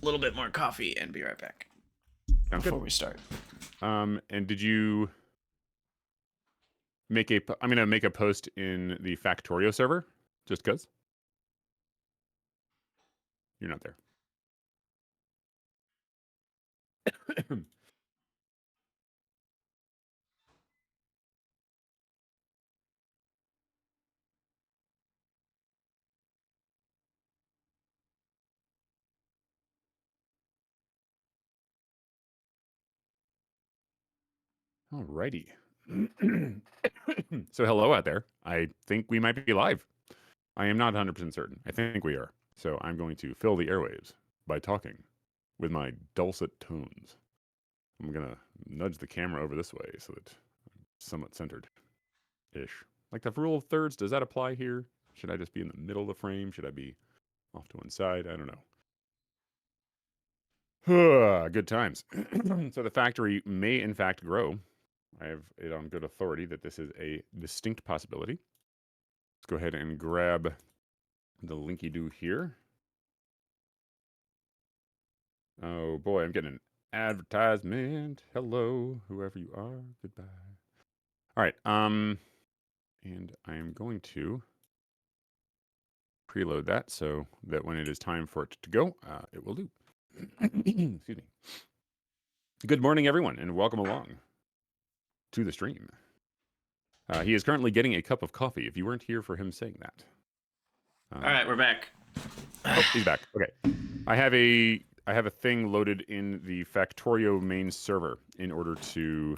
little bit more coffee and be right back before we start. And did you make I'm going to make a post in the Factorio server just because you're not there. Alrighty. So hello out there. I think we might be live. I am not 100% certain. I think we are. So I'm going to fill the airwaves by talking with my dulcet tones. I'm going to nudge the camera over this way so that I'm somewhat centered-ish. Like the rule of thirds, does that apply here? Should I just be in the middle of the frame? Should I be off to one side? I don't know. Good times. So the factory may in fact grow. I have it on good authority that this is a distinct possibility. Let's go ahead and grab the linky-doo here. Oh boy, I'm getting an advertisement. Hello, whoever you are. Goodbye. All right. And I am going to preload that so that when it is time for it to go, it will do. Excuse me. Good morning, everyone, and welcome along to the stream. He is currently getting a cup of coffee. If you weren't here for him saying that. All right, we're back. Oh, he's back. Okay. I have a thing loaded in the Factorio main server in order to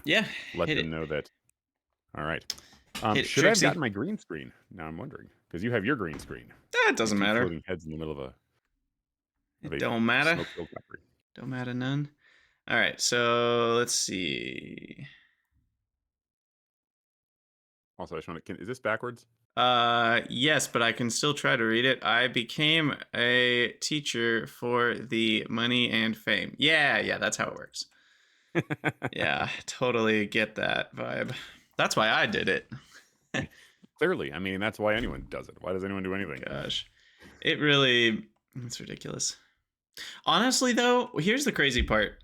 let them know that. All right. Should I have gotten my green screen? Now I'm wondering because you have your green screen. It doesn't matter. Floating heads in the middle of a. It don't matter. Don't matter none. All right. So let's see. Also, I just want to. Is this backwards? Yes, but I can still try to read it. I became a teacher for the money and fame. Yeah, that's how it works. Yeah, totally get that vibe. That's why I did it. Clearly, I mean, that's why anyone does it. Why does anyone do anything? Gosh, it's ridiculous. Honestly, though, here's the crazy part.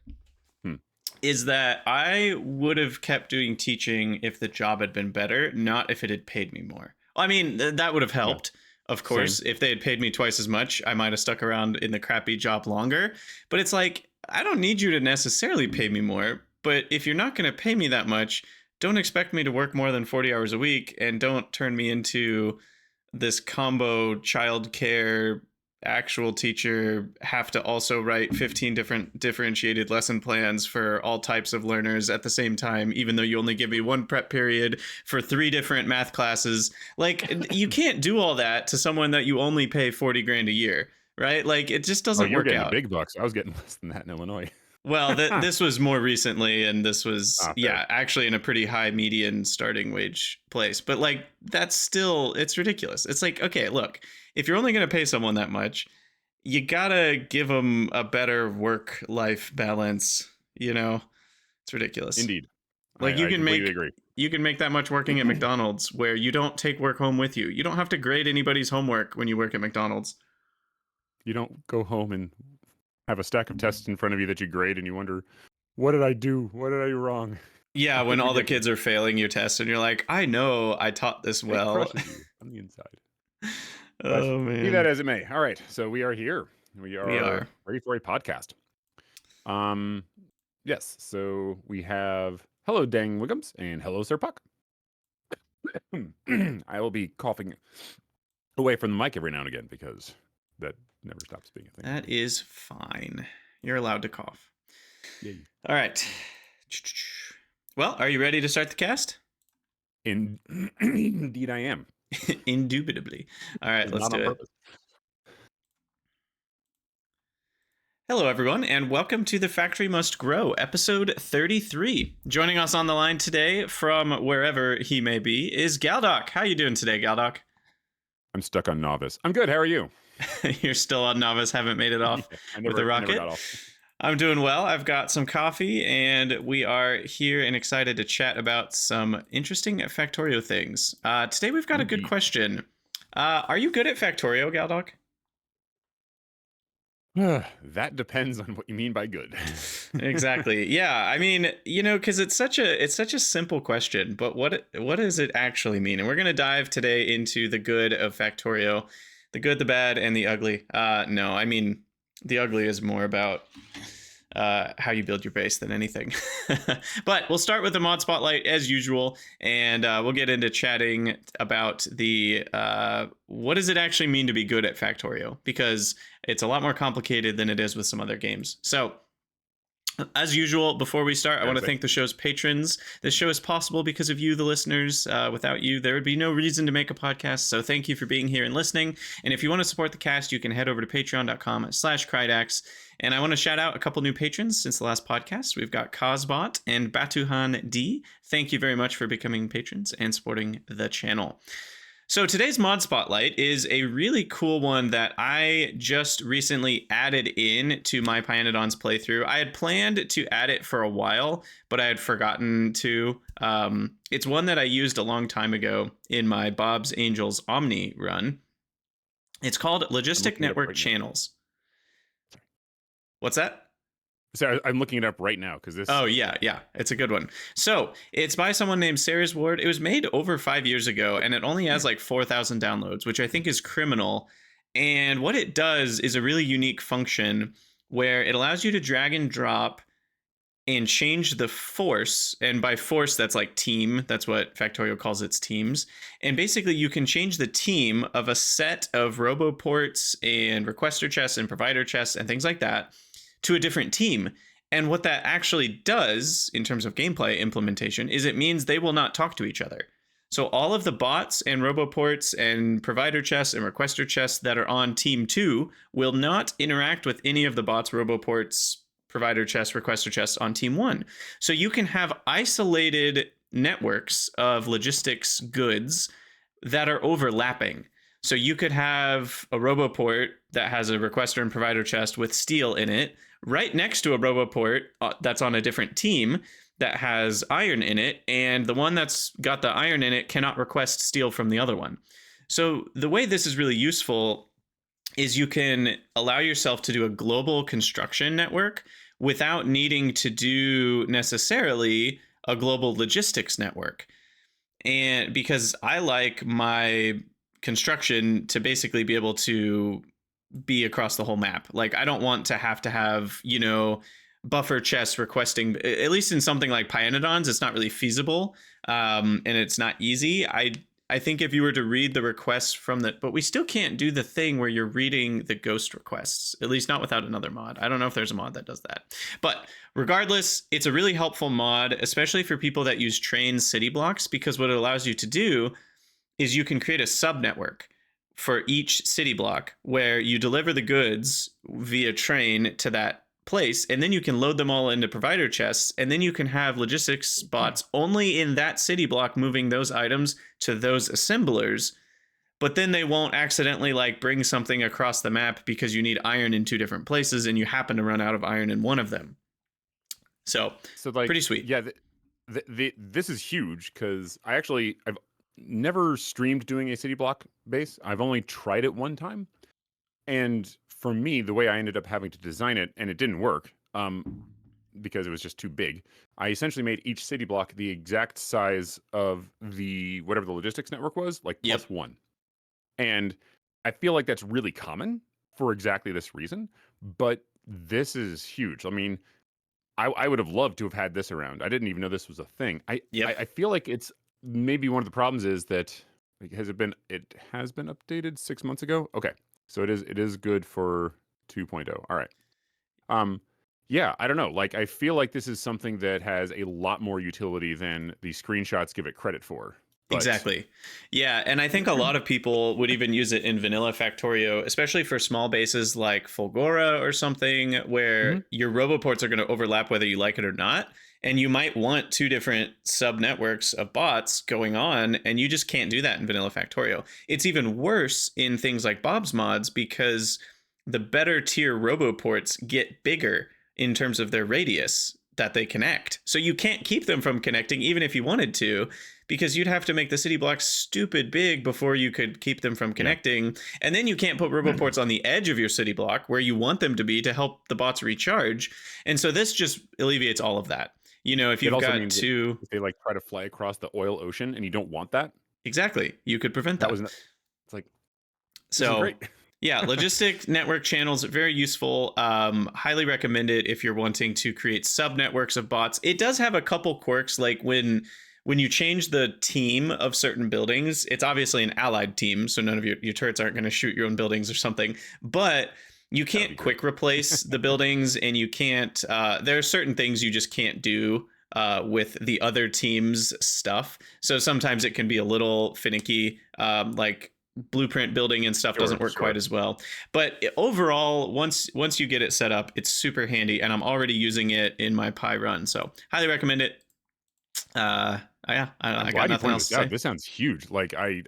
Is that I would have kept doing teaching if the job had been better, not if it had paid me more. I mean, that would have helped. Yeah. Of course, if they had paid me twice as much, I might have stuck around in the crappy job longer. But it's like, I don't need you to necessarily pay me more. But if you're not going to pay me that much, don't expect me to work more than 40 hours a week. And don't turn me into this combo childcare actual teacher, have to also write 15 different differentiated lesson plans for all types of learners at the same time, even though you only give me one prep period for 3 different math classes. Like, you can't do all that to someone that you only pay 40 grand a year, right? Like, it just doesn't work out. Big bucks. I was getting less than that in Illinois. Well, this was more recently, and this was, actually in a pretty high median starting wage place. But, like, that's still, it's ridiculous. It's like, okay, look, if you're only going to pay someone that much, you got to give them a better work-life balance, you know? It's ridiculous. Indeed. Like, you can make that much working at McDonald's where you don't take work home with you. You don't have to grade anybody's homework when you work at McDonald's. You don't go home and have a stack of tests in front of you that you grade and you wonder, what did I do? What did I do wrong? Yeah, when all the kids are failing your tests and you're like, I know I taught this well. It crushes you on the inside. Oh, man. Be that as it may. All right, so we are here. We are ready for a podcast. Yes, so we have hello, Dang Wiggums, and hello, Sir Puck. I will be coughing away from the mic every now and again because that never stops being a thing. That is fine. You're allowed to cough. Yay. All right. Well, are you ready to start the cast? Indeed, I am. Indubitably. All right, let's do it. Hello, everyone, and welcome to The Factory Must Grow, episode 33. Joining us on the line today from wherever he may be is Galdoc. How are you doing today, Galdoc? I'm stuck on novice. I'm good. How are you? You're still on novice, haven't made it off with the rocket? I'm doing well. I've got some coffee, and we are here and excited to chat about some interesting Factorio things. Today, we've got a good question. Are you good at Factorio, Galdoc? That depends on what you mean by good. Exactly. Yeah. I mean, because it's such a simple question, but what does it actually mean? And we're gonna dive today into the good of Factorio, the good, the bad, and the ugly. No, I mean the ugly is more about how you build your base than anything. But we'll start with the mod spotlight as usual, and we'll get into chatting about the what does it actually mean to be good at Factorio, because it's a lot more complicated than it is with some other games. So as usual, before we start, I want to thank the show's patrons. This show is possible because of you, the listeners. Without you, there would be no reason to make a podcast. So thank you for being here and listening. And if you want to support the cast, you can head over to patreon.com/Krydax. And I want to shout out a couple new patrons since the last podcast. We've got Cosbot and Batuhan D. Thank you very much for becoming patrons and supporting the channel. So today's mod spotlight is a really cool one that I just recently added in to my Pyanodons playthrough. I had planned to add it for a while, but I had forgotten to. It's one that I used a long time ago in my Bob's Angels Omni run. It's called Logistic Network Channels. What's that? Sorry, I'm looking it up right now because this. Oh, yeah. It's a good one. So it's by someone named Sarah's Ward. It was made over 5 years ago, and it only has like 4,000 downloads, which I think is criminal. And what it does is a really unique function where it allows you to drag and drop and change the force. And by force, that's like team. That's what Factorio calls its teams. And basically, you can change the team of a set of roboports and requester chests and provider chests and things like that to a different team. And what that actually does in terms of gameplay implementation is it means they will not talk to each other. So all of the bots and roboports and provider chests and requester chests that are on team 2 will not interact with any of the bots, roboports, provider chests, requester chests on team 1. So you can have isolated networks of logistics goods that are overlapping. So you could have a roboport that has a requester and provider chest with steel in it right next to a roboport that's on a different team that has iron in it, and the one that's got the iron in it cannot request steel from the other one. So the way this is really useful is you can allow yourself to do a global construction network without needing to do necessarily a global logistics network. And because I like my construction to basically be able to be across the whole map. Like, I don't want to have, buffer chests requesting, at least in something like Pyanodons, it's not really feasible. And it's not easy. I think if you were to read the requests from but we still can't do the thing where you're reading the ghost requests, at least not without another mod. I don't know if there's a mod that does that. But regardless, it's a really helpful mod, especially for people that use train city blocks, because what it allows you to do is you can create a sub network for each city block where you deliver the goods via train to that place, and then you can load them all into provider chests, and then you can have logistics bots only in that city block moving those items to those assemblers, but then they won't accidentally bring something across the map because you need iron in 2 different places and you happen to run out of iron in one of them. So pretty sweet. Yeah, this is huge because I've never streamed doing a city block base. I've only tried it one time. And for me, the way I ended up having to design it, and it didn't work because it was just too big, I essentially made each city block the exact size of whatever the logistics network was, plus 1. And I feel like that's really common for exactly this reason. But this is huge. I mean, I would have loved to have had this around. I didn't even know this was a thing. I feel like it's maybe one of the problems is that it has been updated 6 months ago. Okay. So it is good for 2.0. All right. Yeah, I don't know. I feel like this is something that has a lot more utility than the screenshots give it credit for. But... Exactly. Yeah, and I think a lot of people would even use it in vanilla Factorio, especially for small bases like Fulgora or something, where your roboports are going to overlap whether you like it or not. And you might want 2 different sub networks of bots going on, and you just can't do that in vanilla Factorio. It's even worse in things like Bob's mods because the better tier roboports get bigger in terms of their radius that they connect. So you can't keep them from connecting even if you wanted to, because you'd have to make the city blocks stupid big before you could keep them from Yeah. connecting. And then you can't put roboports on the edge of your city block where you want them to be to help the bots recharge. And so this just alleviates all of that. You know, if It you've also got means that two, if they like try to fly across the oil ocean and you don't want that, exactly, you could prevent that that. was it's like this is So great. yeah, logistic network channels, very useful. Highly recommend it if you're wanting to create sub networks of bots. It does have a couple quirks, like when you change the team of certain buildings, it's obviously an allied team, so none of your turrets aren't going to shoot your own buildings or something. But you can't quick replace the buildings, and you can't. There are certain things you just can't do with the other team's stuff. So sometimes it can be a little finicky, like blueprint building and stuff doesn't work quite as well. But overall, once you get it set up, it's super handy, and I'm already using it in my Pi run, so highly recommend it. Yeah, I got nothing else to say. This sounds huge. Like I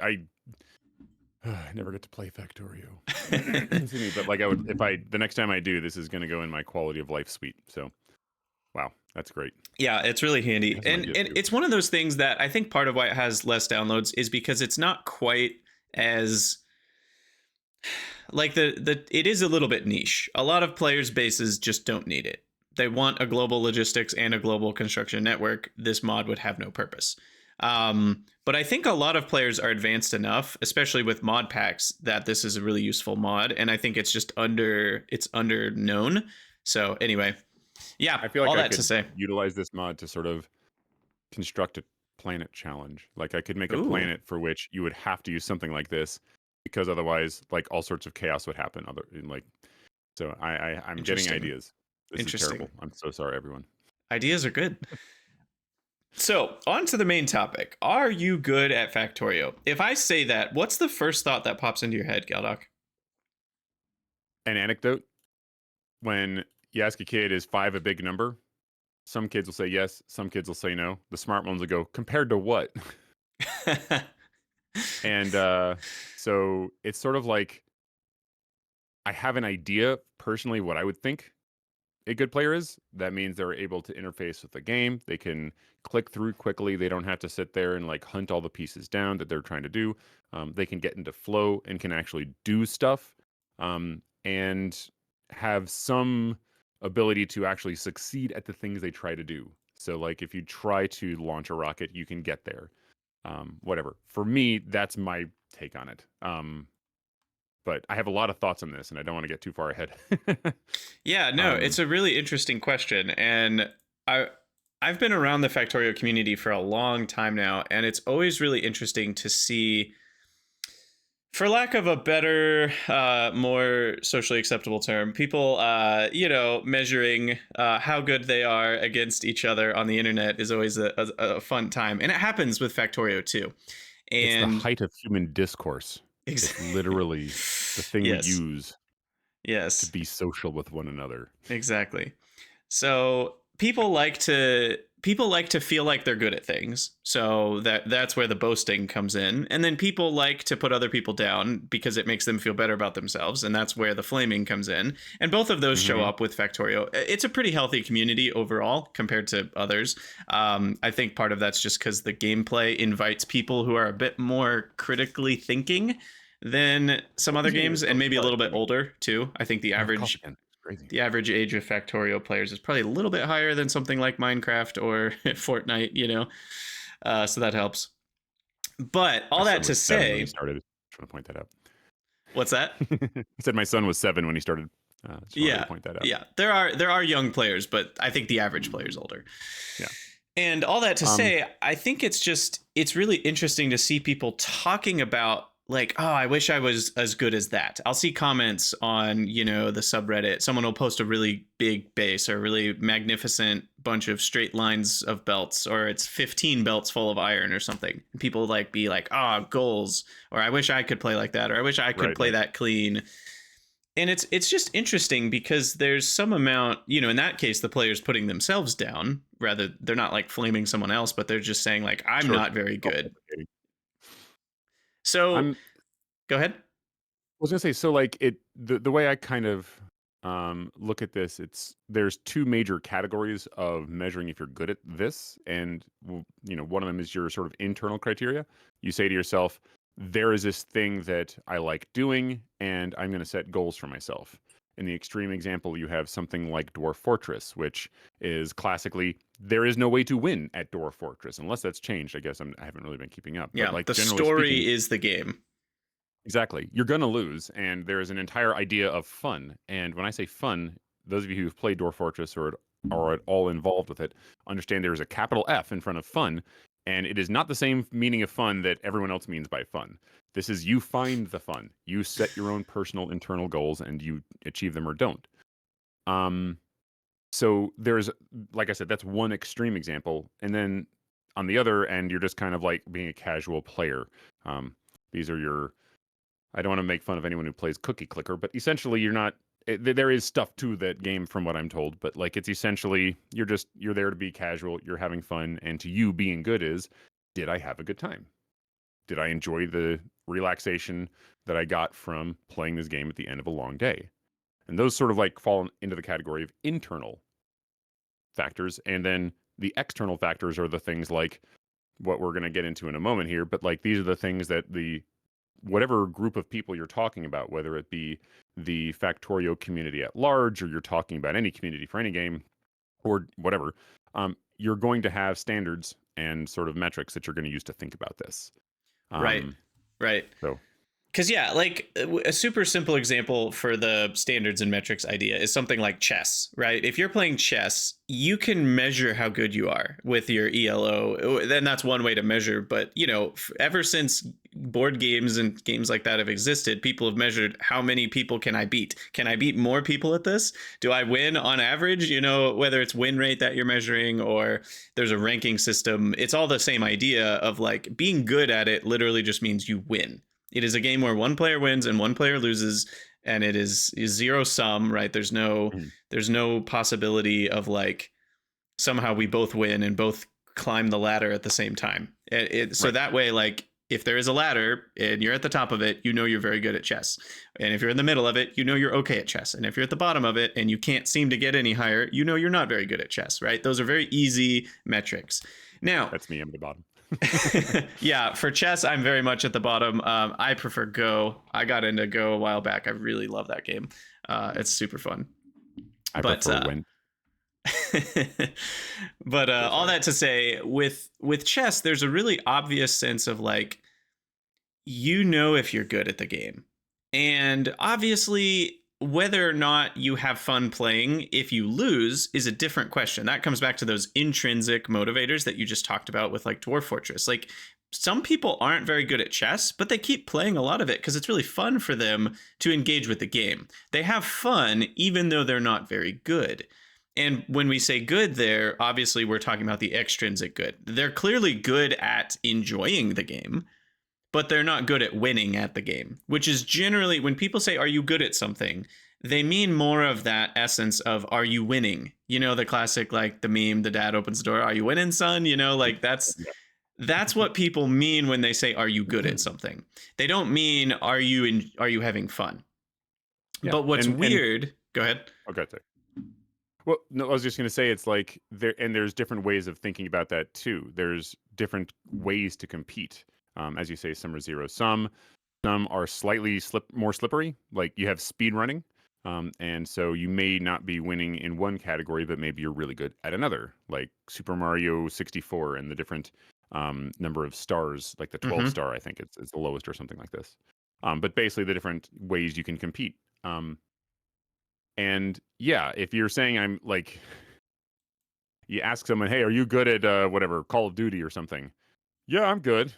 never get to play Factorio. But like I would, if I the next time I do, this is going to go in my quality of life suite. So, wow, that's great. Yeah, it's really handy, and it's one of those things that I think part of why it has less downloads is because it's not quite as like it is a little bit niche. A lot of players' bases just don't need it. They want a global logistics and a global construction network. This mod would have no purpose. But I think a lot of players are advanced enough, especially with mod packs, that this is a really useful mod. And I think it's just under known. So anyway, yeah, I feel like all I that could to say, utilize this mod to sort of construct a planet challenge. Like I could make a Ooh. planet for which you would have to use something like this, because otherwise, like all sorts of chaos would happen. So I'm getting ideas. This is terrible. I'm so sorry, everyone. Ideas are good. So, on to the main topic. Are you good at Factorio? If I say that, what's the first thought that pops into your head, Galdoc? An anecdote: when you ask a kid, is 5 a big number? Some kids will say yes, some kids will say no. The smart ones will go, compared to what? And so it's sort of like I have an idea personally what I would think a good player is. That means they're able to interface with the game. They can click through quickly. They don't have to sit there and like hunt all the pieces down that they're trying to do. They can get into flow and can actually do stuff, and have some ability to actually succeed at the things they try to do. So, like if you try to launch a rocket, you can get there. Whatever. For me, that's my take on it. But I have a lot of thoughts on this, and I don't want to get too far ahead. Yeah, no, it's a really interesting question, and I've been around the Factorio community for a long time now, and it's always really interesting to see, for lack of a better, more socially acceptable term, people, measuring how good they are against each other on the internet is always a fun time, and it happens with Factorio too. And it's the height of human discourse. It's literally the thing we use to be social with one another. Exactly. So people like to feel like they're good at things. So that's where the boasting comes in. And then people like to put other people down because it makes them feel better about themselves, and that's where the flaming comes in. And both of those show up with Factorio. It's a pretty healthy community overall compared to others. I think part of that's just because the gameplay invites people who are a bit more critically thinking than some other games, and maybe a little bit older too. I think the average age of Factorio players is probably a little bit higher than something like Minecraft or Fortnite, so that helps. But all that to say, when he started, I just want to point that out. What's that? I said my son was 7 when he started. Just wanted to point that out. Yeah, there are young players, but I think the average player is older. Yeah. And all that to say, I think it's really interesting to see people talking about, like, oh, I wish I was as good as that. I'll see comments on, the subreddit. Someone will post a really big base or a really magnificent bunch of straight lines of belts, or it's 15 belts full of iron or something. And people be like, goals, or I wish I could play like that, or I wish I could play that clean. And it's just interesting because there's some amount, in that case, the player's putting themselves down. Rather, they're not like flaming someone else, but they're just saying like, I'm not very good. So go ahead. I was gonna say, so like the way I kind of look at this. There's two major categories of measuring if you're good at this, and one of them is your sort of internal criteria. You say to yourself, there is this thing that I like doing, and I'm going to set goals for myself. In the extreme example, you have something like Dwarf Fortress, which is classically there is no way to win at Dwarf Fortress unless that's changed. I guess I haven't really been keeping up, but Yeah, like the generally speaking, story is the game. exactly. You're going to lose, and there's an entire idea of fun. And when I say fun, those of you who've played Dwarf Fortress or are at all involved with it understand there is a capital F in front of fun, and it is not the same meaning of fun that everyone else means by fun. This is you find the fun. You set your own personal internal goals, and you achieve them or don't. Um, so there's, like I said, that's one extreme example, and then on the other end, you're just kind of like being a casual player. These are your I don't want to make fun of anyone who plays Cookie Clicker, but essentially you're not. There is stuff to that game, from what I'm told, but like it's essentially you're there to be casual, you're having fun, and to you being good is, did I have a good time? Did I enjoy the relaxation that I got from playing this game at the end of a long day? And those sort of like fall into the category of internal factors, and then the external factors are the things like what we're going to get into in a moment here, but like these are the things that the whatever group of people you're talking about, whether it be the Factorio community at large, or you're talking about any community for any game, or whatever, you're going to have standards and sort of metrics that you're going to use to think about this. Right. Um, Right. so, Because, yeah, like a super simple example for the standards and metrics idea is something like chess, right? If you're playing chess, you can measure how good you are with your ELO. Then that's one way to measure. But, ever since board games and games like that have existed, people have measured how many people can I beat? Can I beat more people at this? Do I win on average? Whether it's win rate that you're measuring or there's a ranking system, it's all the same idea of like being good at it literally just means you win. It is a game where one player wins and one player loses, and it is zero sum, right? mhm, There's no possibility of like somehow we both win and both climb the ladder at the same time. So right. that way, like if there is a ladder and you're at the top of it, you're very good at chess. And if you're in the middle of it, you're okay at chess. And if you're at the bottom of it and you can't seem to get any higher, you're not very good at chess, right? Those are very easy metrics. Now, That's me. I'm at the bottom. yeah, for chess, I'm very much at the bottom. I prefer Go. I got into Go a while back. I really love that game. It's super fun. I But prefer when. but So all sorry. that to say, with chess, there's a really obvious sense of like if you're good at the game. And obviously, whether or not you have fun playing if you lose is a different question. That comes back to those intrinsic motivators that you just talked about with like Dwarf Fortress. Like some people aren't very good at chess, but they keep playing a lot of it because it's really fun for them to engage with the game. They have fun even though they're not very good. And when we say good there, obviously we're talking about the extrinsic good. They're clearly good at enjoying the game, but they're not good at winning at the game, which is generally when people say, are you good at something? They mean more of that essence of, are you winning? The classic, like the meme, the dad opens the door, are you winning, son? Like that's what people mean when they say, are you good at something? They don't mean, are you having fun? Yeah. But what's And weird, go ahead. okay. Well, no, I was just going to say it's like there's different ways of thinking about that too. There's different ways to compete. As you say, some are zero sum, some are slightly more slippery. Like you have speed running, and so you may not be winning in one category, but maybe you're really good at another, like Super Mario 64 and the different number of stars, like the 12 Mm-hmm. star, I think it's the lowest or something like this. But basically, the different ways you can compete. And yeah, if you're saying I'm like, you ask someone, "Hey, are you good at whatever Call of Duty or something?" Yeah, I'm good.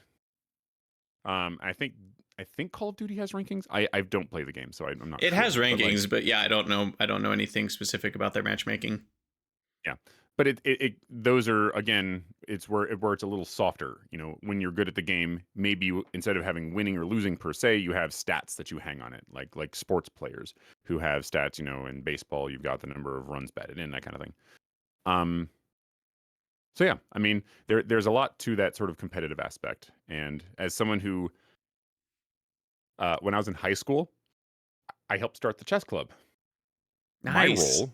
Um, I think I think Call of Duty has rankings. I don't play the game, so I'm not It has sure. But like, rankings, but yeah, I don't know anything specific about their matchmaking. yeah, but it those are again, it's where it's a little softer. When you're good at the game, maybe instead of having winning or losing per se, you have stats that you hang on it, like sports players who have stats. In baseball, you've got the number of runs batted in, that kind of thing. Um, So yeah, I mean, there's a lot to that sort of competitive aspect. And as someone who, when I was in high school, I helped start the chess club. My Nice. role,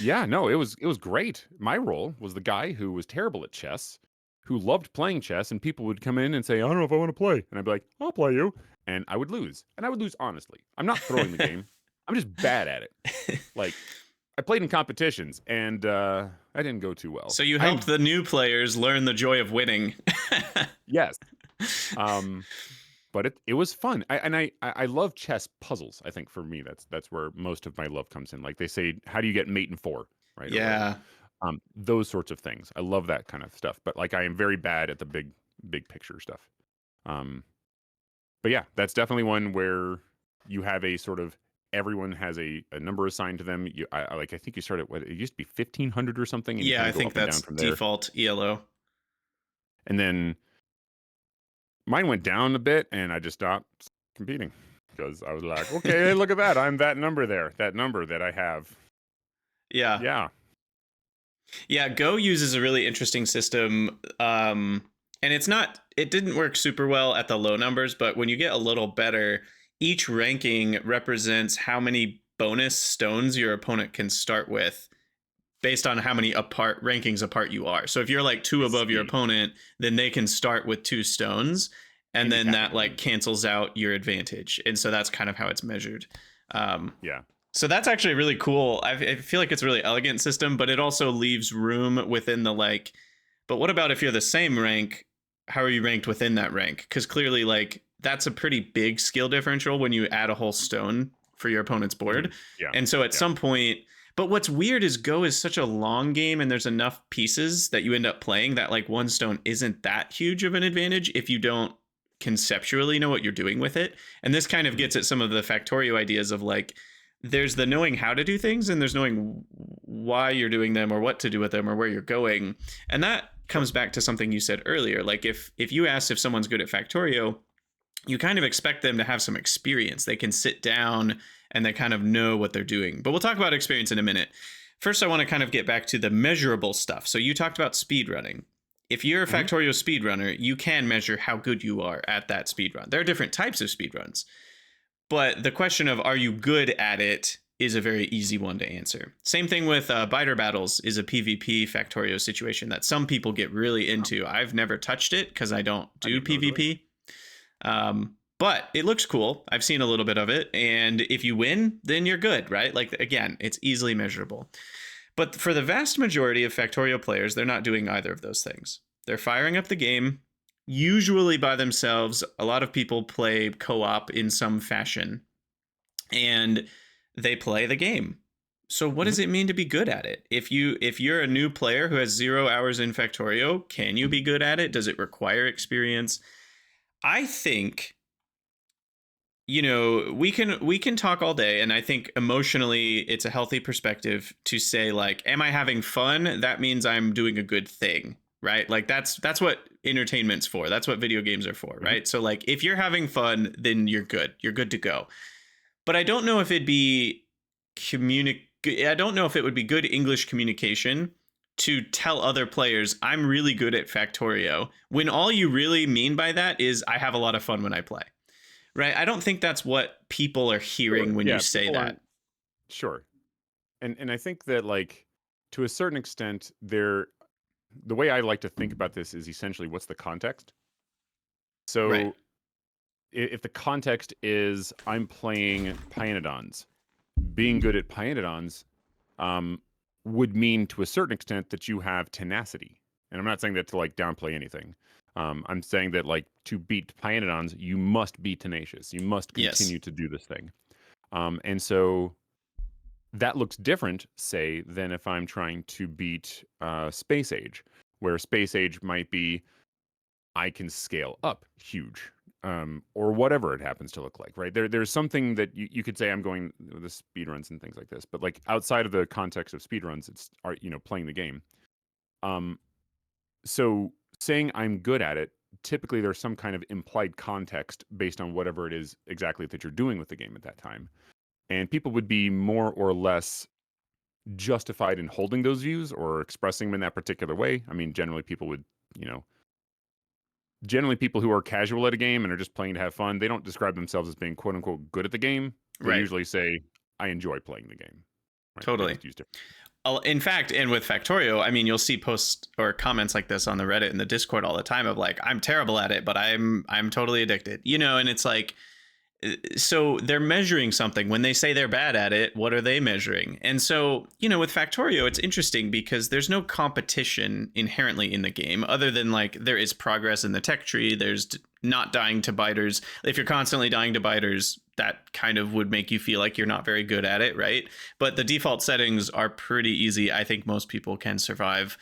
yeah, no, it was great. My role was the guy who was terrible at chess, who loved playing chess, and people would come in and say, "I don't know if I want to play," and I'd be like, "I'll play you," and I would lose, and I would lose honestly. I'm not throwing the game. I'm just bad at it. Like I played in competitions, and I didn't go too well. So you helped I'm the new players learn the joy of winning. yes, um, but it was fun. I love chess puzzles. I think for me that's where most of my love comes in. Like they say, how do you get mate in four, right, or whatever. Yeah. Those sorts of things. I love that kind of stuff. But like I am very bad at the big picture stuff. Um, but yeah, that's definitely one where you have a sort of everyone has a number assigned to them. I think you start at what it used to be 1,500 or something, and you Yeah, kind I of go think up and down that's from there. default ELO. And then mine went down a bit, and I just stopped competing because I was like, okay, look at that. I'm that number there, that number that I have. Yeah. Yeah. Yeah, Go uses a really interesting system. And it didn't work super well at the low numbers, but when you get a little better, each ranking represents how many bonus stones your opponent can start with based on how many rankings apart you are. So if you're like two I above your see. opponent, then they can start with two stones, and then that like Independently. cancels out your advantage. And so that's kind of how it's measured. Um, Yeah. so that's actually really cool. I feel like it's a really elegant system, but it also leaves room within the like. But what about if you're the same rank? How are you ranked within that rank? Because clearly, like that's a pretty big skill differential when you add a whole stone for your opponent's Mhm. board. Yeah. And so at Yeah. some point, but what's weird is Go is such a long game, and there's enough pieces that you end up playing that like one stone isn't that huge of an advantage if you don't conceptually know what you're doing with it. And this kind of Mhm. gets at some of the Factorio ideas of like there's the knowing how to do things and there's knowing why you're doing them or what to do with them or where you're going. And that Sure. comes back to something you said earlier. Like if you ask if someone's good at Factorio, you kind of expect them to have some experience. They can sit down and they kind of know what they're doing. But we'll talk about experience in a minute. First, I want to kind of get back to the measurable stuff. So you talked about speed running. If you're a Mhm. Factorio speedrunner, you can measure how good you are at that speed run. There are different types of speedruns. But the question of are you good at it is a very easy one to answer. Same thing with biter battles is a PvP Factorio situation that some people get really Oh, into. I've never touched it because I don't I do didn't know there was. PvP. But it looks cool. I've seen a little bit of it. And if you win, then you're good, right? Like, again, it's easily measurable. But for the vast majority of Factorio players, they're not doing either of those things. They're firing up the game, usually by themselves. A lot of people play co op in some fashion, and they play the game. So what does Mhm. it mean to be good at it? If you're a new player who has 0 hours in Factorio, can you be good at it? Does it require experience? I think we can talk all day, and I think emotionally it's a healthy perspective to say like, am I having fun? That means I'm doing a good thing, right? Like that's what entertainment's for. That's what video games are for, Mhm. right? So like if you're having fun, then you're good. You're good to go. But I don't know if it'd be I don't know if it would be good English communication to tell other players I'm really good at Factorio when all you really mean by that is I have a lot of fun when I play. Right? I don't think that's what people are hearing Sure. when you Yeah. say People that. aren't sure. And I think that like to a certain extent, the way I like to think about this is essentially what's the context. Right. So if the context is I'm playing Pyanodons, being good at Pyanodons um, would mean to a certain extent that you have tenacity. And I'm not saying that to like downplay anything. I'm saying that like to beat Pyanodons, you must be tenacious. You must Yes. continue to do this thing. And so that looks different, say, than if I'm trying to beat Space Age, where Space Age might be I can scale up huge, or whatever it happens to look like, right? There's something that you could say I'm going with the speedruns and things like this, but like outside of the context of speedruns, it's playing the game. Um, so saying I'm good at it, typically there's some kind of implied context based on whatever it is exactly that you're doing with the game at that time, and people would be more or less justified in holding those views or expressing them in that particular way. I mean, you know, generally people who are casual at a game and are just playing to have fun, they don't describe themselves as being quote unquote good at the game. They Right. usually say, I enjoy playing the game. right? They're Totally. just used different. In fact, and with Factorio, I mean, you'll see posts or comments like this on the Reddit and the Discord all the time of like, I'm terrible at it, but I'm totally addicted, and it's like, so they're measuring something. When they say they're bad at it, what are they measuring? And so, with Factorio, it's interesting because there's no competition inherently in the game other than like there is progress in the tech tree. There's not dying to biters. If you're constantly dying to biters, that kind of would make you feel like you're not very good at it, right? But the default settings are pretty easy. I think most people can survive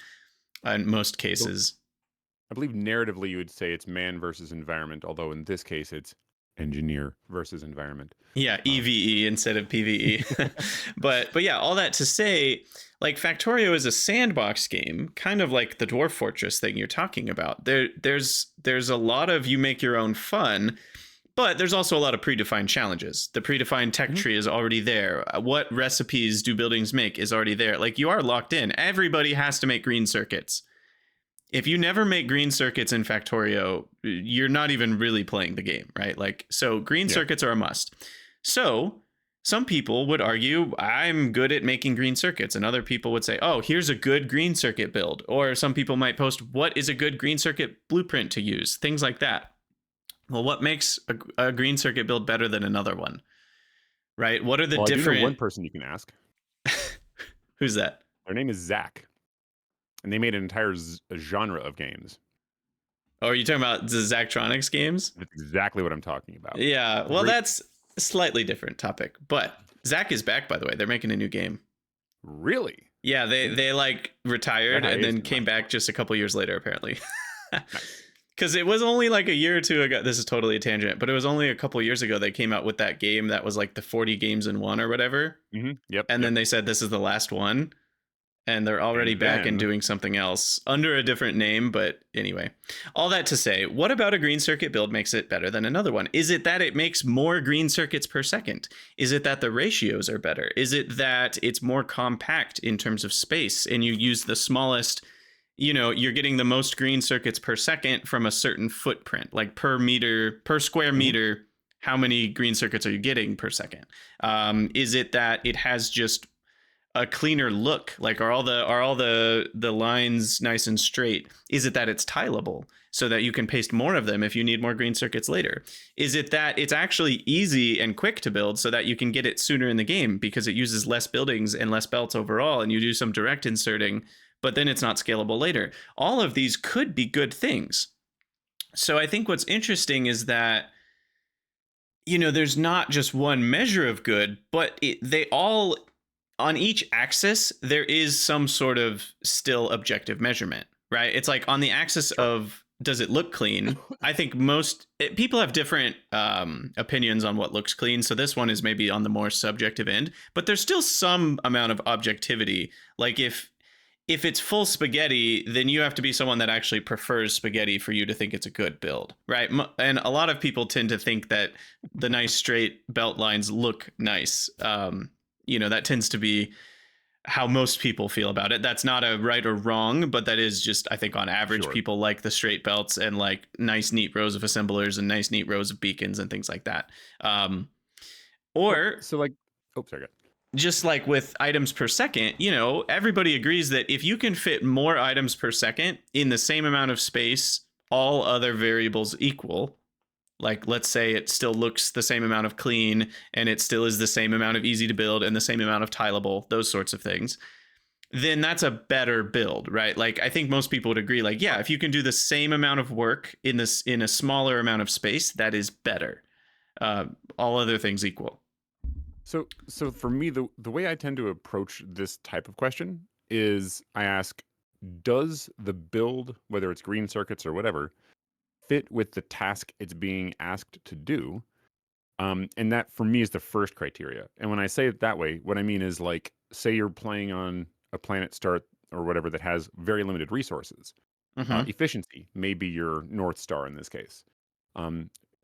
in most cases. I believe narratively you would say it's man versus environment, although in this case it's engineer versus environment. Yeah, EVE instead of PVE. but yeah, all that to say, like Factorio is a sandbox game, kind of like the Dwarf Fortress thing you're talking about. There's a lot of you make your own fun, but there's also a lot of predefined challenges. The predefined tech tree is already there. What recipes do buildings make is already there. Like you are locked in. Everybody has to make green circuits. If you never make green circuits in Factorio, you're not even really playing the game, right? Like, so green circuits are a must. So some people would argue, I'm good at making green circuits. And other people would say, oh, here's a good green circuit build. Or some people might post, what is a good green circuit blueprint to use? Things like that. Well, what makes a green circuit build better than another one? Right? What are the different... I do know one person you can ask. Who's that? Their name is Zach. And they made an entire genre of games. Oh, are you talking about the Zachtronics games? That's exactly what I'm talking about. Yeah, well, that's a slightly different topic. But Zach is back, by the way. They're making a new game. Really? Yeah, they like retired and then came back just a couple years later, apparently. Because it was only like a year or two ago. This is totally a tangent, but it was only a couple years ago they came out with that game that was like the 40 games in one or whatever. Yep. And then they said this is the last one. And they're already back and doing something else under a different name. But anyway, all that to say, what about a green circuit build makes it better than another one? Is it that it makes more green circuits per second? Is it that the ratios are better? Is it that it's more compact in terms of space and you use the smallest, you're getting the most green circuits per second from a certain footprint, like per square meter, how many green circuits are you getting per second? Is it that it has just a cleaner look? Like are all the lines nice and straight? Is it that it's tileable so that you can paste more of them if you need more green circuits later? Is it that it's actually easy and quick to build so that you can get it sooner in the game because it uses less buildings and less belts overall, and you do some direct inserting, but then it's not scalable later? All of these could be good things. So I think what's interesting is that there's not just one measure of good, but they all, on each axis, there is some sort of still objective measurement, right? It's like on the axis of, does it look clean? I think people have different opinions on what looks clean. So this one is maybe on the more subjective end, but there's still some amount of objectivity. Like if it's full spaghetti, then you have to be someone that actually prefers spaghetti for you to think it's a good build, right? And a lot of people tend to think that the nice straight belt lines look nice. That tends to be how most people feel about it. That's not a right or wrong, but that is just, I think on average, people like the straight belts and like nice, neat rows of assemblers and nice, neat rows of beacons and things like that. Just like with items per second, everybody agrees that if you can fit more items per second in the same amount of space, all other variables equal, like let's say it still looks the same amount of clean and it still is the same amount of easy to build and the same amount of tileable, those sorts of things, then that's a better build, right? Like I think most people would agree, like, yeah, if you can do the same amount of work in a smaller amount of space, that is better. All other things equal. So for me, the way I tend to approach this type of question is I ask, does the build, whether it's green circuits or whatever, fit with the task it's being asked to do? And that for me is the first criteria. And when I say it that way, what I mean is, like, say you're playing on a planet star or whatever that has very limited resources. Efficiency may be your North Star in this case.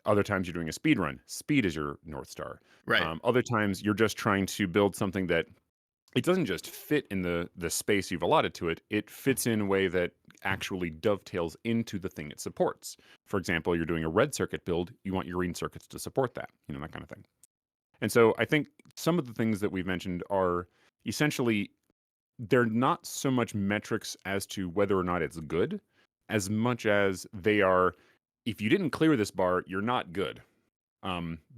Other times you're doing a speed run. Speed is your North Star. Right. Other times you're just trying to build something that it doesn't just fit in the space you've allotted to it. It fits in a way that actually dovetails into the thing it supports. For example, you're doing a red circuit build. You want your green circuits to support that, that kind of thing. And so I think some of the things that we've mentioned are, essentially they're not so much metrics as to whether or not it's good, as much as they are, if you didn't clear this bar, you're not good.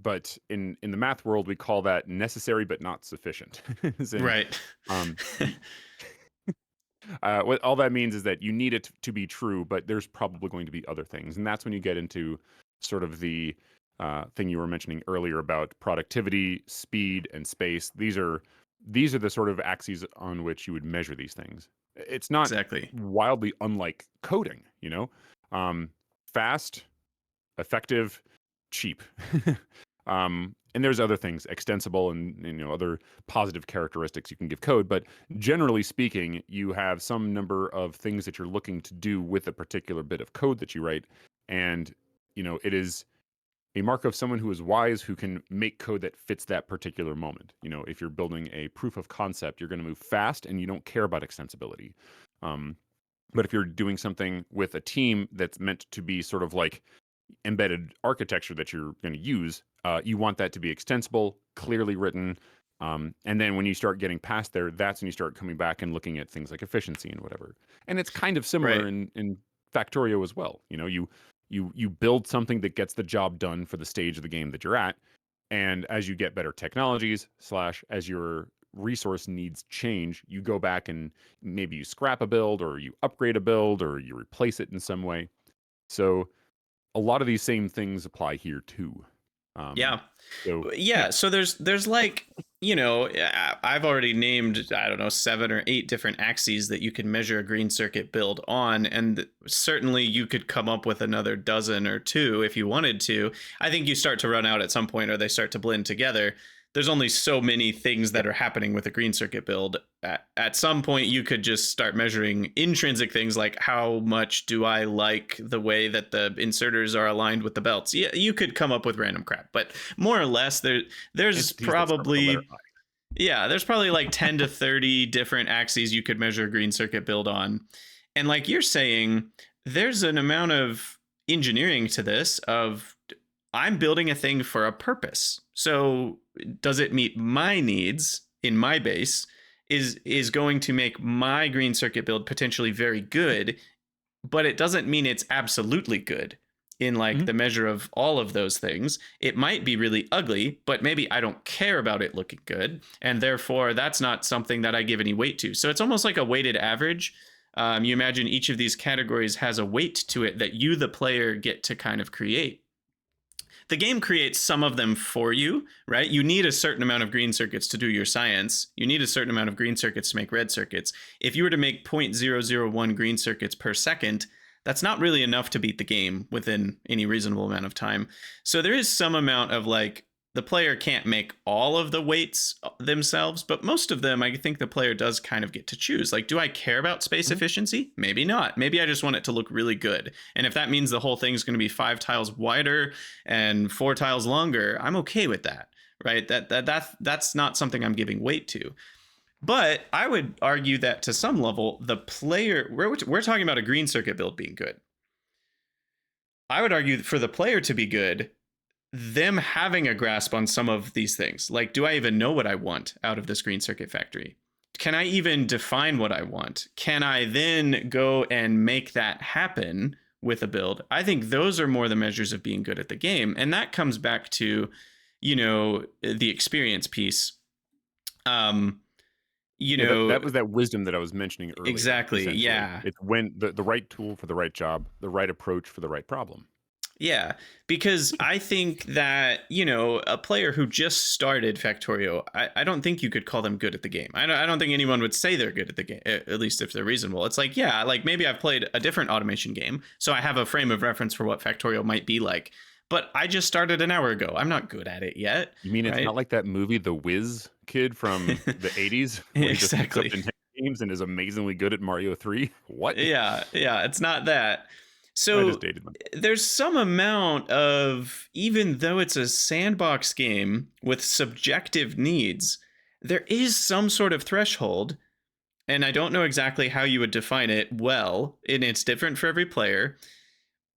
But in the math world, we call that necessary but not sufficient. As in, Right. um, what all that means is that you need it to be true, but there's probably going to be other things, and that's when you get into sort of the thing you were mentioning earlier about productivity, speed, and space. These are the sort of axes on which you would measure these things. It's not Exactly. wildly unlike coding, fast, effective, cheap. And there's other things, extensible and other positive characteristics you can give code. But generally speaking, you have some number of things that you're looking to do with a particular bit of code that you write. And, it is a mark of someone who is wise, who can make code that fits that particular moment. If you're building a proof of concept, you're going to move fast and you don't care about extensibility. But if you're doing something with a team that's meant to be sort of like embedded architecture that you're going to use, you want that to be extensible, clearly written. And then when you start getting past there, that's when you start coming back and looking at things like efficiency and whatever. And it's kind of similar Right. in Factorio as well. You build something that gets the job done for the stage of the game that you're at. And as you get better technologies / as your resource needs change, you go back and maybe you scrap a build or you upgrade a build or you replace it in some way. So a lot of these same things apply here too. Um, Yeah. so yeah, Yeah. So there's like, I've already named, I don't know, 7 or 8 different axes that you can measure a green circuit build on. And certainly you could come up with another dozen or two if you wanted to. I think you start to run out at some point, or they start to blend together. There's only so many things that yeah, are happening with a green circuit build. At some point, you could just start measuring intrinsic things like how much do I like the way that the inserters are aligned with the belts. Yeah, you could come up with random crap, but more or less, there's entities that start with the letter probably I. yeah, there's probably like 10 to 30 different axes you could measure a green circuit build on. And like you're saying, there's an amount of engineering to this of I'm building a thing for a purpose. So does it meet my needs in my base? Is going to make my green circuit build potentially very good, but it doesn't mean it's absolutely good in like Mhm. the measure of all of those things. It might be really ugly, but maybe I don't care about it looking good, and therefore that's not something that I give any weight to. So it's almost like a weighted average. You imagine each of these categories has a weight to it that you, the player, get to kind of create. The game creates some of them for you, right? You need a certain amount of green circuits to do your science. You need a certain amount of green circuits to make red circuits. If you were to make 0.001 green circuits per second, that's not really enough to beat the game within any reasonable amount of time. So there is some amount of like, the player can't make all of the weights themselves, but most of them, I think the player does kind of get to choose. Like, do I care about space Mhm. efficiency? Maybe not. Maybe I just want it to look really good. And if that means the whole thing's going to be 5 tiles wider and 4 tiles longer, I'm okay with that, right? That's not something I'm giving weight to. But I would argue that to some level, the player, we're talking about a green circuit build being good. I would argue for the player to be good, them having a grasp on some of these things. Like, do I even know what I want out of this green circuit factory? Can I even define what I want? Can I then go and make that happen with a build? I think those are more the measures of being good at the game. And that comes back to, the experience piece. Um, you Yeah, that know, that was that wisdom that I was mentioning earlier. exactly. Essentially, Yeah. it's when the right tool for the right job, the right approach for the right problem. Yeah, because I think that, a player who just started Factorio, I don't think you could call them good at the game. I don't think anyone would say they're good at the game, at least if they're reasonable. It's like, yeah, like maybe I've played a different automation game, so I have a frame of reference for what Factorio might be like. But I just started an hour ago. I'm not good at it yet, You mean it's right? not like that movie, The Whiz Kid from the '80s, where he just picks up Exactly. Nintendo games and is amazingly good at Mario 3? What? Yeah, it's not that. I just So dated them. there's some amount of, even though it's a sandbox game with subjective needs, there is some sort of threshold, and I don't know exactly how you would define it well, and it's different for every player,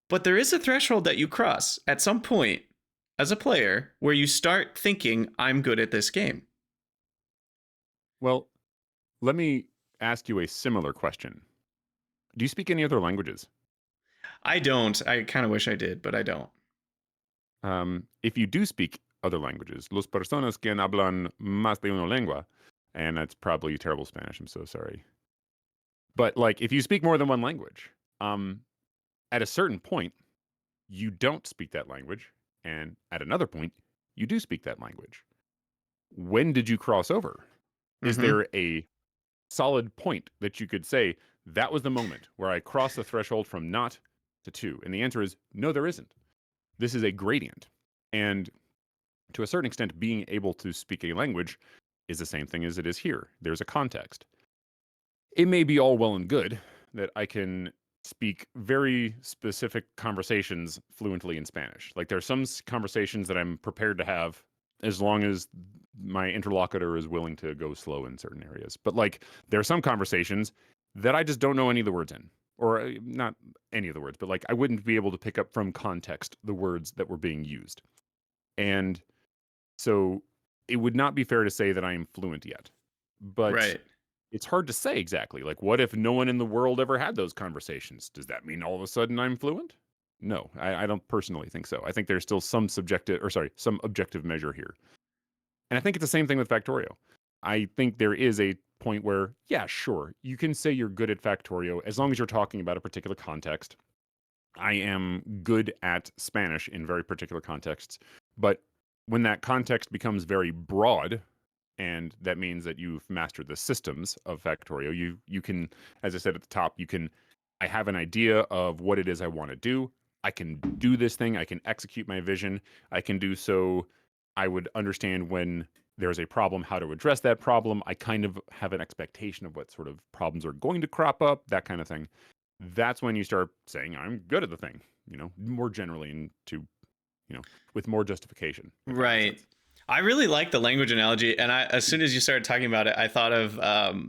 but there is a threshold that you cross at some point as a player where you start thinking, I'm good at this game. Well, let me ask you a similar question. Do you speak any other languages? I don't. I kind of wish I did, but I don't. If you do speak other languages, los personas que hablan más de una lengua, and that's probably terrible Spanish. I'm so sorry. But like, if you speak more than one language, at a certain point, you don't speak that language, and at another point, you do speak that language. When did you cross over? Is Hmm. there a solid point that you could say that was the moment where I crossed the threshold from not to two? And the answer is no, there isn't. This is a gradient. And to a certain extent, being able to speak a language is the same thing as it is here. There's a context. It may be all well and good that I can speak very specific conversations fluently in Spanish. Like there are some conversations that I'm prepared to have as long as my interlocutor is willing to go slow in certain areas. But like there are some conversations that I just don't know any of the words in, or not any of the words, but like I wouldn't be able to pick up from context the words that were being used. And so it would not be fair to say that I am fluent yet. But Right. it's hard to say exactly. Like, what if no one in the world ever had those conversations? Does that mean all of a sudden I'm fluent? No, I don't personally think so. I think there's still some some objective measure here. And I think it's the same thing with Factorio. I think there is a point where, yeah, sure, you can say you're good at Factorio as long as you're talking about a particular context. I am good at Spanish in very particular contexts. But when that context becomes very broad, and that means that you've mastered the systems of Factorio, you can, as I said at the top, I have an idea of what it is I want to do. I can do this thing. I can execute my vision. I can do so. I would understand when there's a problem, how to address that problem. I kind of have an expectation of what sort of problems are going to crop up, that kind of thing. That's when you start saying, I'm good at the thing, more generally and with more justification, if that makes Right. sense. I really like the language analogy, and as soon as you started talking about it, I thought of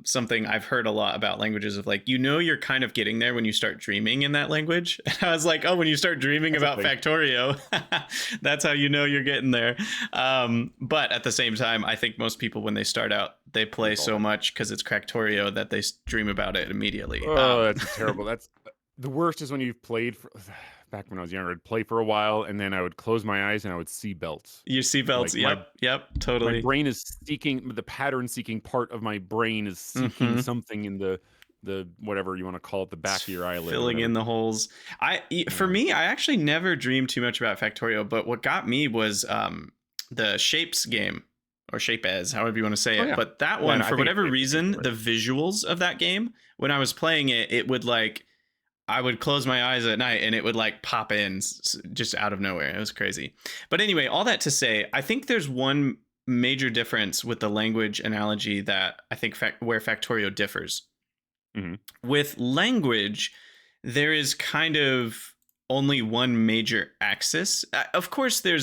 something I've heard a lot about languages of like, you're kind of getting there when you start dreaming in that language. And I was like, oh, when you start dreaming That's a about thing. Factorio, that's how you know you're getting there. But at the same time, I think most people when they start out, they play so much because it's Factorio that they dream about it immediately. Oh, that's terrible. That's the worst is when you've played for, back when I was younger, I'd play for a while and then I would close my eyes and I would see belts. Your seatbelts. Like my Yep, my totally. brain is seeking the pattern seeking part of my brain is seeking Hmm. something in the whatever you want to call it, the back of your eyelid or Filling in whatever. the holes. For Yeah. me, I actually never dreamed too much about Factorio, but what got me was the Shapes game, or Shape as, however you want to say Oh it. yeah. But that Yeah, one, no, I for think whatever it's reason, right. the visuals of that game, when I was playing it, it would like I would close my eyes at night and it would like pop in just out of nowhere. It was crazy. But anyway, all that to say, I think there's one major difference with the language analogy that I think where Factorio differs. Mm-hmm. With language, there is kind of only one major axis. Of course, there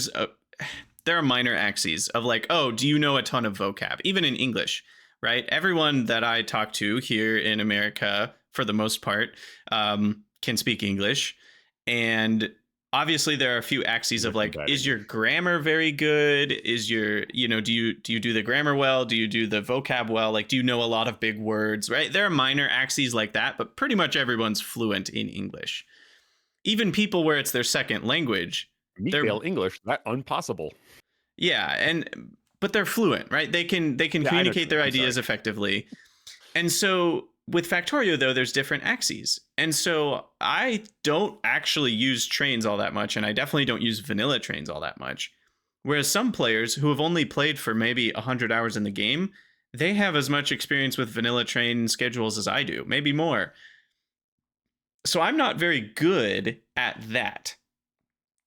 are minor axes of like, oh, do you know a ton of vocab? Even in English, right? Everyone that I talk to here in America, for the most part, can speak English. And obviously there are a few axes of With some like, bad is your English. grammar very good? Is your, do you do the grammar well? Do you do the vocab well? Like, do you know a lot of big words, right? There are minor axes like that, but pretty much everyone's fluent in English. Even people where it's their second language, Me they're fail English, that impossible. yeah, but they're fluent, right? They can Yeah, I know what communicate you mean. their I'm sorry. ideas effectively. And so with Factorio though, there's different axes. And so I don't actually use trains all that much, and I definitely don't use vanilla trains all that much. Whereas some players who have only played for maybe 100 hours in the game, they have as much experience with vanilla train schedules as I do, maybe more. So I'm not very good at that.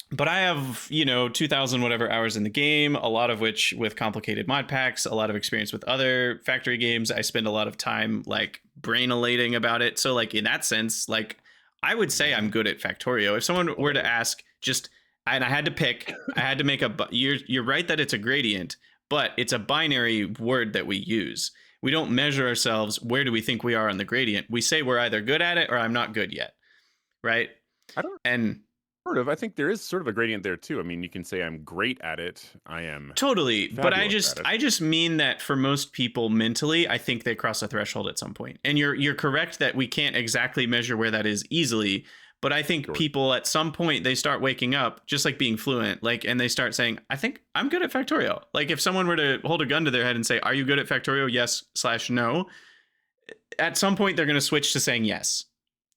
But I have, 2,000 whatever hours in the game, a lot of which with complicated mod packs, a lot of experience with other factory games. I spend a lot of time like brain-elating about it. So like in that sense, like I would say I'm good at Factorio. If someone were to ask just, and I had to pick, I had to make you're right that it's a gradient, but it's a binary word that we use. We don't measure ourselves. Where do we think we are on the gradient? We say we're either good at it or I'm not good yet. Right. I don't And Sort of. I think there is sort of a gradient there too. I mean, you can say I'm great at it. I am Totally, but I fabulous just at it. I just mean that for most people mentally, I think they cross a threshold at some point. And you're correct that we can't exactly measure where that is easily, but I think Sure. people at some point they start waking up just like being fluent, like, and they start saying, "I think I'm good at Factorio." Like if someone were to hold a gun to their head and say, "Are you good at Factorio?" Yes/no. At some point they're going to switch to saying yes,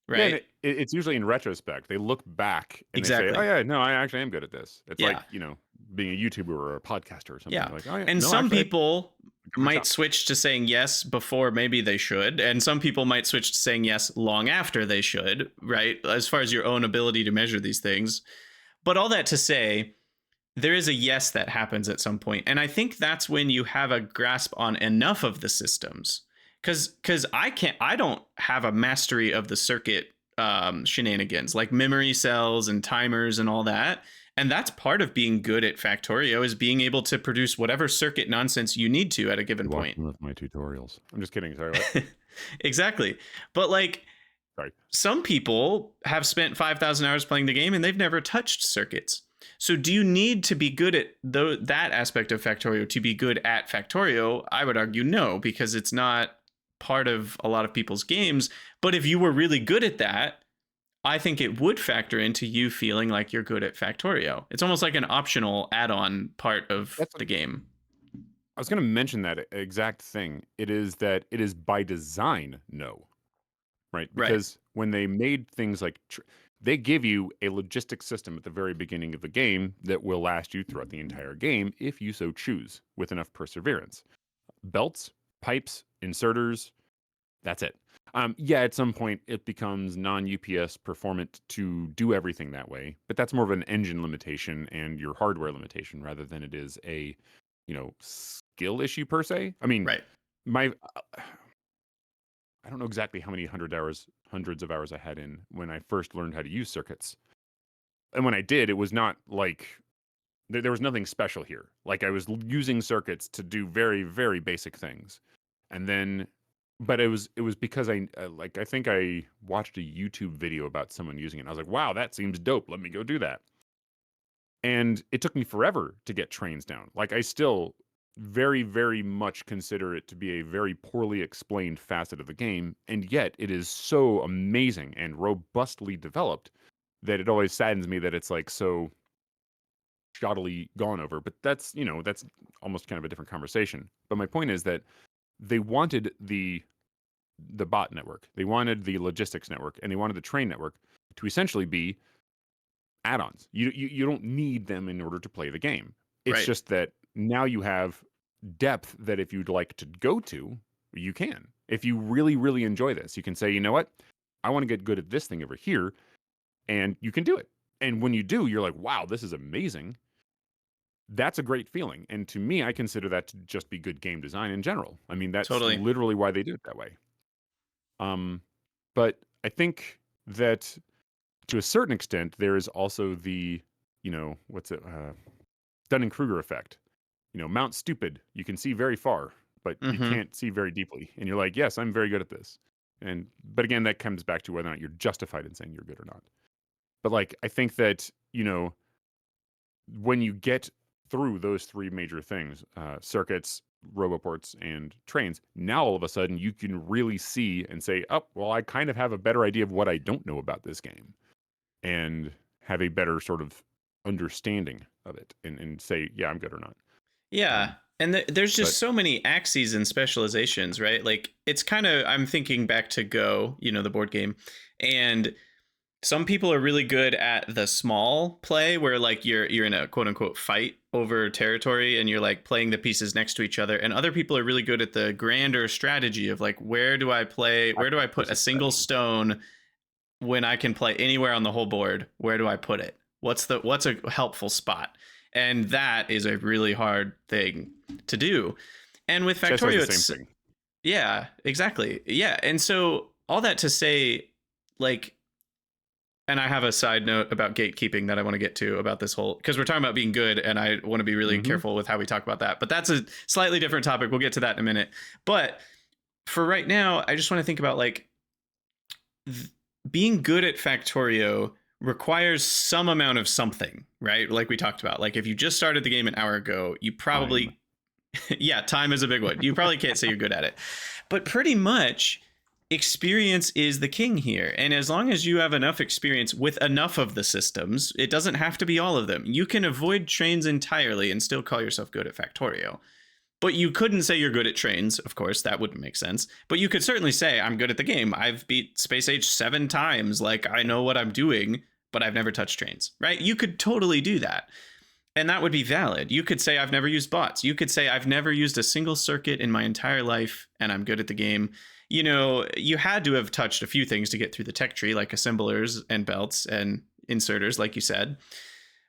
Yeah, and right? it's usually in retrospect. They look back and they say, "Oh Exactly. yeah, no, I actually am good at this." It's like Yeah. being a YouTuber or a podcaster or something. Yeah. You're like, "Oh yeah, And no, some actually, I people got my might chops." switch to saying yes before maybe they should. And some people might switch to saying yes long after they should, right? As far as your own ability to measure these things. But all that to say, there is a yes that happens at some point. And I think that's when you have a grasp on enough of the systems. Because I don't have a mastery of the circuit shenanigans like memory cells and timers and all that. And that's part of being good at Factorio is being able to produce whatever circuit nonsense you need to at a given You watch point. some of my tutorials. I'm just kidding. Sorry, what? Exactly. But like Sorry. some people have spent 5,000 hours playing the game and they've never touched circuits. So do you need to be good at that aspect of Factorio to be good at Factorio? I would argue no, because it's not part of a lot of people's games. But if you were really good at that, I think it would factor into you feeling like you're good at Factorio. It's almost like an optional add-on part of That's the game. I was going to mention that exact thing. It is that it is by design, no, right? Right. Because when they made things like they give you a logistic system at the very beginning of the game that will last you throughout the entire game if you so choose with enough perseverance. Belts, pipes, inserters, that's it. Yeah, at some point it becomes non-UPS performant to do everything that way, but that's more of an engine limitation and your hardware limitation rather than it is a, skill issue per se. I mean, Right. my I don't know exactly how many hundreds of hours I had in when I first learned how to use circuits. And when I did, it was not like there was nothing special here. Like I was using circuits to do very, very basic things. And then but it was because I think I watched a YouTube video about someone using it. And I was like, "Wow, that seems dope. Let me go do that." And it took me forever to get trains down. Like I still very, very much consider it to be a very poorly explained facet of the game, and yet it is so amazing and robustly developed that it always saddens me that it's like so shoddily gone over. But that's almost kind of a different conversation. But my point is that they wanted the bot network, they wanted the logistics network, and they wanted the train network to essentially be add-ons. You don't need them in order to play the game. It's Right. just that now you have depth that if you'd like to go to, you can. If you really, really enjoy this, you can say, you know what? I want to get good at this thing over here, and you can do it. And when you do, you're like, wow, this is amazing. That's a great feeling. And to me, I consider that to just be good game design in general. I mean, that's Totally. literally why they do it that way. Um, but I think that to a certain extent, there is also the, what's it, Dunning-Kruger effect. Mount Stupid, you can see very far, but you Mhm. can't see very deeply. And you're like, yes, I'm very good at this. But again, that comes back to whether or not you're justified in saying you're good or not. But like, I think that, when you get through those three major things, circuits, roboports, and trains, now all of a sudden you can really see and say, oh, well, I kind of have a better idea of what I don't know about this game and have a better sort of understanding of it and say, yeah, I'm good or not. Yeah. Um, And there's but just so many axes and specializations, right? Like it's kind of I'm thinking back to Go, the board game, and some people are really good at the small play where like you're in a quote unquote fight over territory and you're like playing the pieces next to each other, and other people are really good at the grander strategy of like where do I put a versus single strategy. stone when I can play anywhere on the whole board? Where do I put it? What's a helpful spot? And that is a really hard thing to do. And with Chess has Factorio, the same it's thing. yeah, exactly. Yeah. And so all that to say, like, and I have a side note about gatekeeping that I want to get to about this whole, because we're talking about being good and I want to be really Hmm. careful with how we talk about that. But that's a slightly different topic. We'll get to that in a minute. But for right now, I just want to think about like being good at Factorio requires some amount of something, right? Like we talked about. Like if you just started the game an hour ago, you Time. probably yeah, time is a big one. You probably can't say you're good at it. But pretty much experience is the king here. And as long as you have enough experience with enough of the systems, it doesn't have to be all of them. You can avoid trains entirely and still call yourself good at Factorio. But you couldn't say you're good at trains, of course, that wouldn't make sense. But you could certainly say, I'm good at the game. I've beat Space Age 7 times. Like, I know what I'm doing, but I've never touched trains, right? You could totally do that. And that would be valid. You could say, I've never used bots. You could say, I've never used a single circuit in my entire life, and I'm good at the game. You know, you had to have touched a few things to get through the tech tree, like assemblers and belts and inserters, like you said.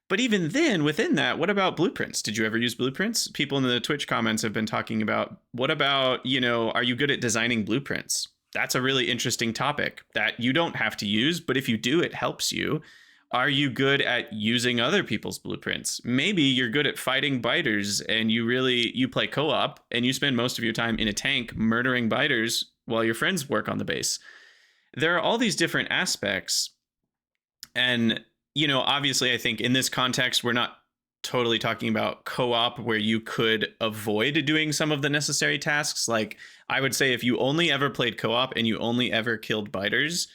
But even then, within that, what about blueprints? Did you ever use blueprints? People in the Twitch comments have been talking about, what about, you know, are you good at designing blueprints? That's a really interesting topic that you don't have to use, but if you do, it helps you. Are you good at using other people's blueprints? Maybe you're good at fighting biters and you play co-op and you spend most of your time in a tank murdering biters while your friends work on the base. There are all these different aspects. And, you know, obviously I think in this context, we're not totally talking about co-op where you could avoid doing some of the necessary tasks. Like I would say if you only ever played co-op and you only ever killed biters,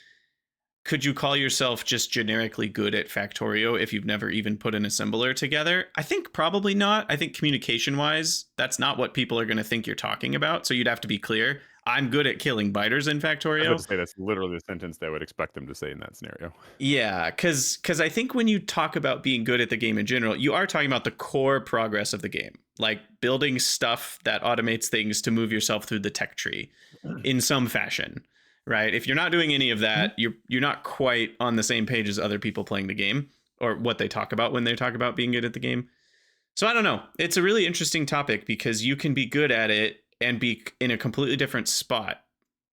could you call yourself just generically good at Factorio if you've never even put an assembler together? I think probably not. I think communication wise, that's not what people are going to think you're talking about. So you'd have to be clear. I'm good at killing biters in I was about Factorio. to say that's literally the sentence that I would expect them to say in that scenario. Yeah, because I think when you talk about being good at the game in general, you are talking about the core progress of the game, like building stuff that automates things to move yourself through the tech tree in some fashion. Right. If you're not doing any of that, you're not quite on the same page as other people playing the game or what they talk about when they talk about being good at the game. So I don't know. It's a really interesting topic because you can be good at it and be in a completely different spot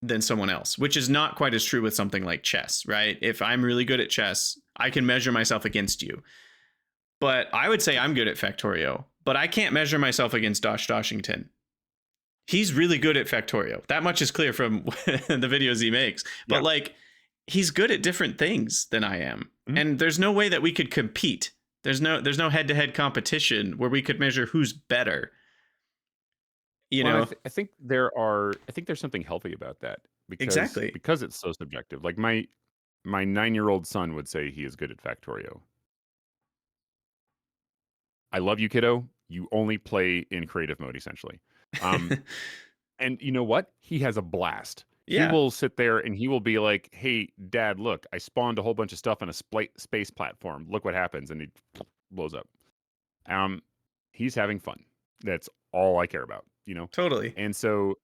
than someone else, which is not quite as true with something like chess, right? If I'm really good at chess, I can measure myself against you. But I would say I'm good at Factorio, but I can't measure myself against Dosh Doshington. He's really good at Factorio. That much is clear from the videos he makes. But Yeah. like, he's good at different things than I am. Mhm. And there's no way that we could compete. There's no head-to-head competition where we could measure who's better. You Well, know? I think there's something healthy about that Exactly. because it's so subjective. Like my 9-year-old son would say he is good at Factorio. I love you, kiddo. You only play in creative mode, essentially. Um, and you know what? He has a blast. He Yeah, will sit there and he will be like, "Hey, Dad, look, I spawned a whole bunch of stuff on a space platform. Look what happens," and he blows up. Um, he's having fun. That's all I care about, you know. totally. And so,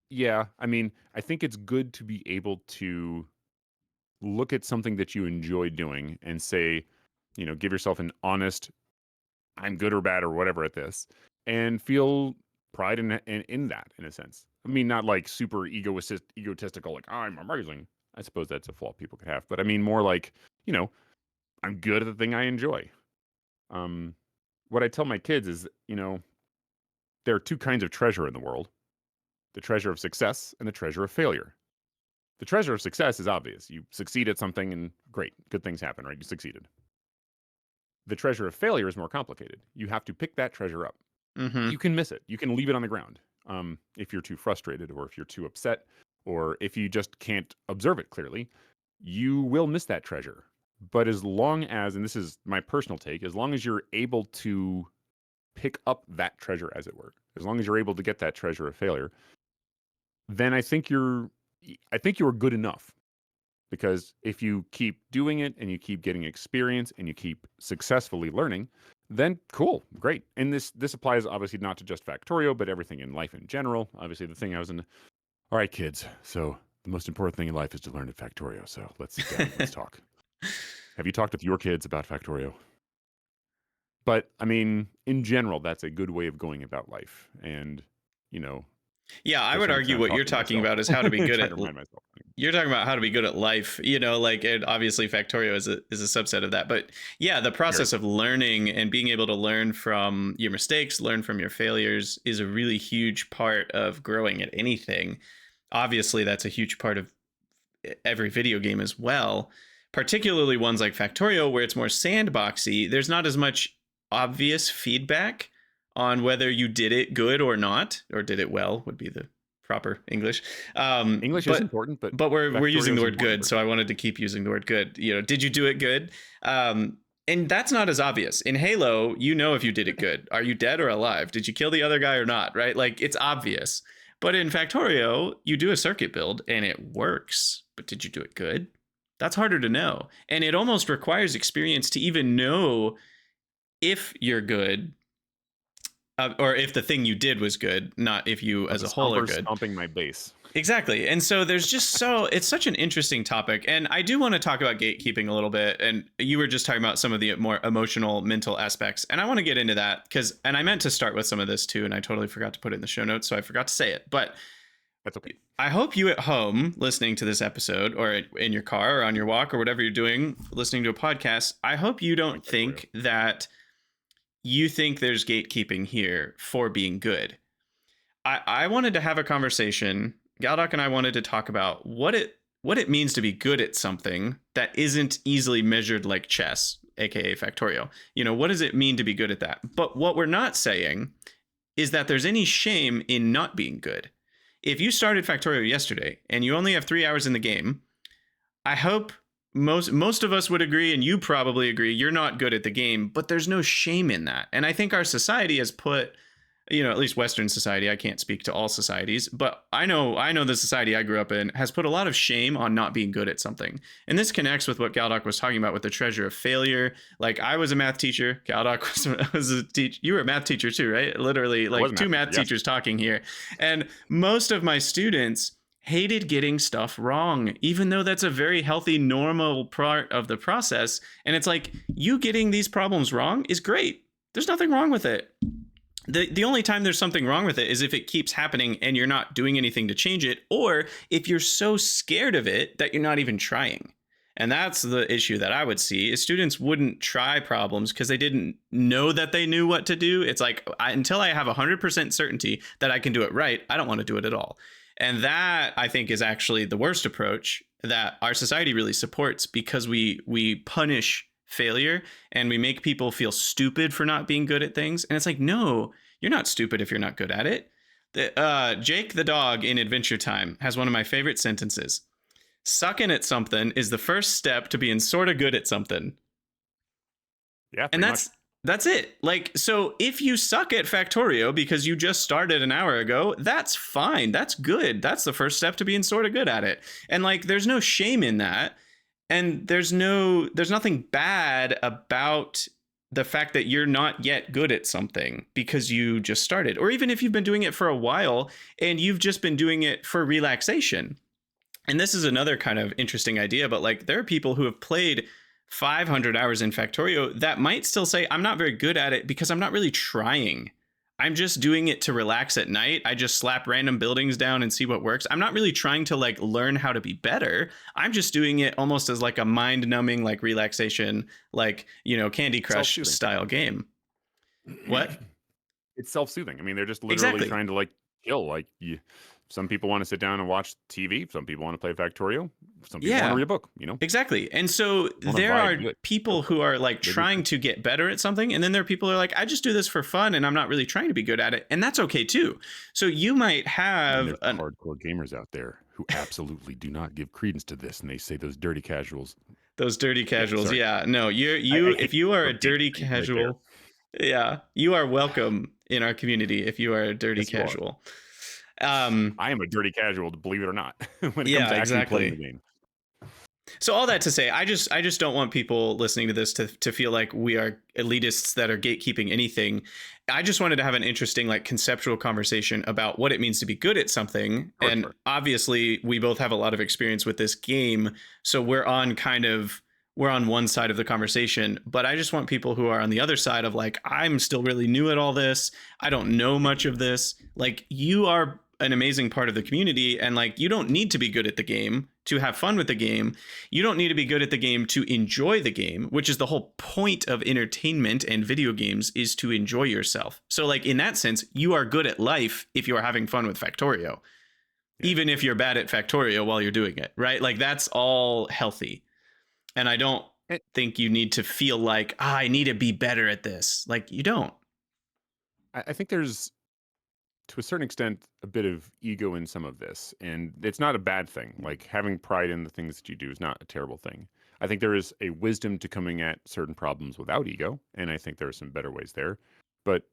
yeah, I mean, I think it's good to be able to look at something that you enjoy doing and say, you know, give yourself an honest I'm good or bad or whatever at this, and feel pride in that in a sense. I mean, not like super egotistical, like I'm amazing. I suppose that's a flaw people could have, but I mean more like, you know, I'm good at the thing I enjoy. Um, what I tell my kids is, you know, there are two kinds of treasure in the world: the treasure of success and the treasure of failure. The treasure of success is obvious. You succeed at something, and great, good things happen, right? You succeeded. The treasure of failure is more complicated. You have to pick that treasure up. Mm-hmm. You can miss it. You can leave it on the ground if you're too frustrated or if you're too upset or if you just can't observe it clearly. You will miss that treasure. But as long as, and this is my personal take, as long as you're able to pick up that treasure, as it were, as long as you're able to get that treasure of failure, then I think you're good enough. Because if you keep doing it and you keep getting experience and you keep successfully learning, then cool, great. And this applies obviously not to just Factorio, but everything in life in general. Obviously, the thing I was in. All right, kids. So the most important thing in life is to learn at Factorio. So let's sit down. Let's talk. Have you talked with your kids about Factorio? But I mean, in general, that's a good way of going about life. And you know, Yeah, I to would some argue extent, I'm what you're talking to talking myself, about is how to be good trying at to remind myself. you're talking about how to be good at life, you know, like, and obviously Factorio is a subset of that. But yeah, the Sure. process of learning and being able to learn from your mistakes, learn from your failures is a really huge part of growing at anything. Obviously, that's a huge part of every video game as well. particularly ones like Factorio, where it's more sandboxy, there's not as much obvious feedback on whether you did it good or not, or did it well would be the proper English. English is important, but we're using the word good, for so I wanted to keep using the word good. Did you do it good? And that's not as obvious. In Halo, if you did it good. Are you dead or alive? Did you kill the other guy or not? Right? Like, it's obvious. But in Factorio, you do a circuit build and it works. But did you do it good? That's harder to know. And it almost requires experience to even know if you're good, or if the thing you did was good, not if you as a whole are good. Stomping my base. Exactly. And so there's it's such an interesting topic. And I do want to talk about gatekeeping a little bit. And you were just talking about some of the more emotional, mental aspects. And I want to get into that and I meant to start with some of this too. And I totally forgot to put it in the show notes. So I forgot to say it. But that's okay. I hope you at home listening to this episode, or in your car or on your walk or whatever you're doing, listening to a podcast, I hope you don't think that you think there's gatekeeping here for being good. I wanted to have a conversation. Galdoc and I wanted to talk about what it means to be good at something that isn't easily measured like chess, aka Factorio. What does it mean to be good at that? But what we're not saying is that there's any shame in not being good. If you started Factorio yesterday and you only have 3 hours in the game, I hope most of us would agree, and you probably agree, you're not good at the game, but there's no shame in that. And I think our society has put, at least Western society, I can't speak to all societies, but I know the society I grew up in has put a lot of shame on not being good at something. And this connects with what Galdoc was talking about with the treasure of failure. Like, I was a math teacher. Galdoc was a teacher. You were a math teacher too, right? Literally, like two math teachers talking here. And most of my students hated getting stuff wrong, even though that's a very healthy, normal part of the process. And it's like, you getting these problems wrong is great. There's nothing wrong with it. The only time there's something wrong with it is if it keeps happening and you're not doing anything to change it, or if you're so scared of it that you're not even trying. And that's the issue that I would see, is students wouldn't try problems because they didn't know that they knew what to do. It's like, until I have 100% certainty that I can do it right, I don't want to do it at all. And that, I think, is actually the worst approach that our society really supports, because we punish failure and we make people feel stupid for not being good at things. And it's like, no, you're not stupid if you're not good at it. Jake the dog in Adventure Time has one of my favorite sentences. Sucking at something is the first step to being sort of good at something. Yeah. And that's it. Like, so if you suck at Factorio because you just started an hour ago, that's fine. That's good. That's the first step to being sort of good at it. And like, there's no shame in that. And there's nothing bad about the fact that you're not yet good at something because you just started, or even if you've been doing it for a while and you've just been doing it for relaxation. And this is another kind of interesting idea, but like, there are people who have played 500 hours in Factorio that might still say, I'm not very good at it because I'm not really trying. I'm just doing it to relax at night. I just slap random buildings down and see what works. I'm not really trying to like learn how to be better. I'm just doing it almost as like a mind numbing, like relaxation, like, Candy Crush style game. What? It's self-soothing. I mean, they're just literally trying to like chill. Like, some people want to sit down and watch TV. Some people want to play Factorio. Some people want to read a book, Exactly. And so there are people who are like trying to get better at something. And then there are people who are like, I just do this for fun and I'm not really trying to be good at it. And that's okay too. So you might have hardcore gamers out there who absolutely do not give credence to this. And they say those dirty casuals. Those dirty casuals. Yeah. No, if you are a dirty casual, you are welcome in our community if you are a dirty casual. I am a dirty casual, believe it or not, when it comes to actually playing the game. So all that to say, I just don't want people listening to this to feel like we are elitists that are gatekeeping anything. I just wanted to have an interesting, like, conceptual conversation about what it means to be good at something. And obviously, we both have a lot of experience with this game, so we're on one side of the conversation. But I just want people who are on the other side of like, I'm still really new at all this. I don't know much of this. Like, you are an amazing part of the community, and like, you don't need to be good at the game to have fun with the game. You don't need to be good at the game to enjoy the game, which is the whole point of entertainment and video games, is to enjoy yourself. So like, in that sense, you are good at life if you are having fun with Factorio, even if you're bad at Factorio while you're doing it, right? Like, that's all healthy. And I don't And think you need to feel like, I need to be better at this. Like, you don't. I think there's, to a certain extent, a bit of ego in some of this, and it's not a bad thing. Like having pride in the things that you do is not a terrible thing. I think there is a wisdom to coming at certain problems without ego, and I think there are some better ways there. But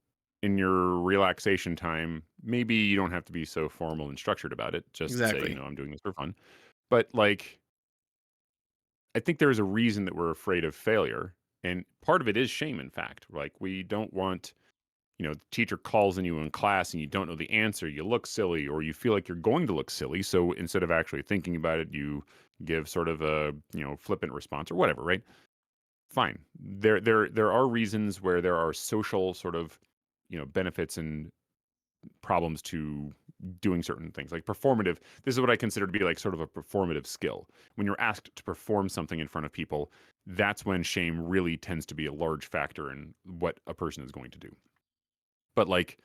in your relaxation time, maybe you don't have to be so formal and structured about it. Just say, Exactly. I'm doing this for fun. But like, I think there's a reason that we're afraid of failure, and part of it is shame. In fact, like we don't want, the teacher calls on you in class and you don't know the answer, you look silly or you feel like you're going to look silly. So instead of actually thinking about it, you give sort of a, flippant response or whatever, right? Fine. There are reasons where there are social sort of, benefits and problems to doing certain things like performative. This is what I consider to be like sort of a performative skill. When you're asked to perform something in front of people, that's when shame really tends to be a large factor in what a person is going to do. But like,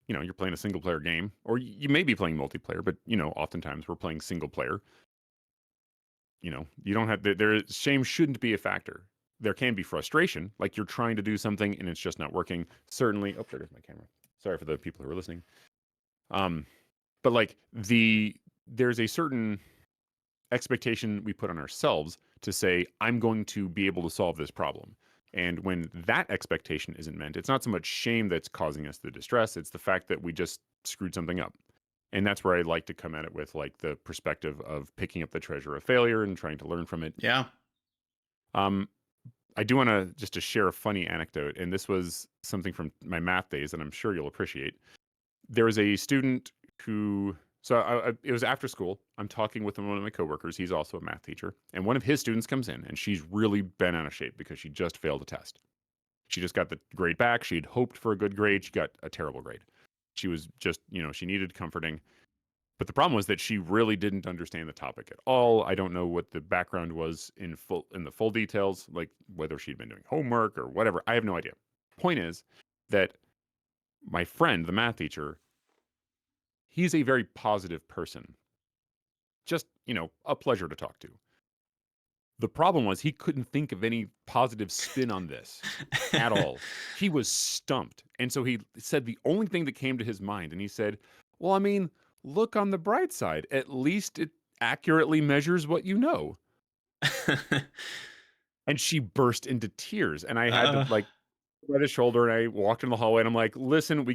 you're playing a single player game, or you may be playing multiplayer, but oftentimes we're playing single player. You don't have shame shouldn't be a factor. There can be frustration, like you're trying to do something and it's just not working. Certainly, oh, there goes my camera. Sorry for the people who are listening. Um, but like there's a certain expectation we put on ourselves to say, I'm going to be able to solve this problem. And when that expectation isn't met, it's not so much shame that's causing us the distress, it's the fact that we just screwed something up. And that's where I like to come at it with like the perspective of picking up the treasure of failure and trying to learn from it. Yeah. Um, I do want to share a funny anecdote, and this was something from my math days, and I'm sure you'll appreciate. There was a student who, so it was after school. I'm talking with one of my coworkers. He's also a math teacher, and one of his students comes in, and she's really bent out of shape because she just failed a test. She just got the grade back. She had hoped for a good grade. She got a terrible grade. She was just, she needed comforting. But the problem was that she really didn't understand the topic at all. I don't know what the background was in the full details, like whether she'd been doing homework or whatever. I have no idea. Point is that my friend, the math teacher, he's a very positive person. Just, a pleasure to talk to. The problem was he couldn't think of any positive spin on this at all. He was stumped. And so he said the only thing that came to his mind, and he said, well, I mean, look on the bright side. At least it accurately measures what you know. And she burst into tears. And I had to like by the shoulder and I walked in the hallway and I'm like, listen,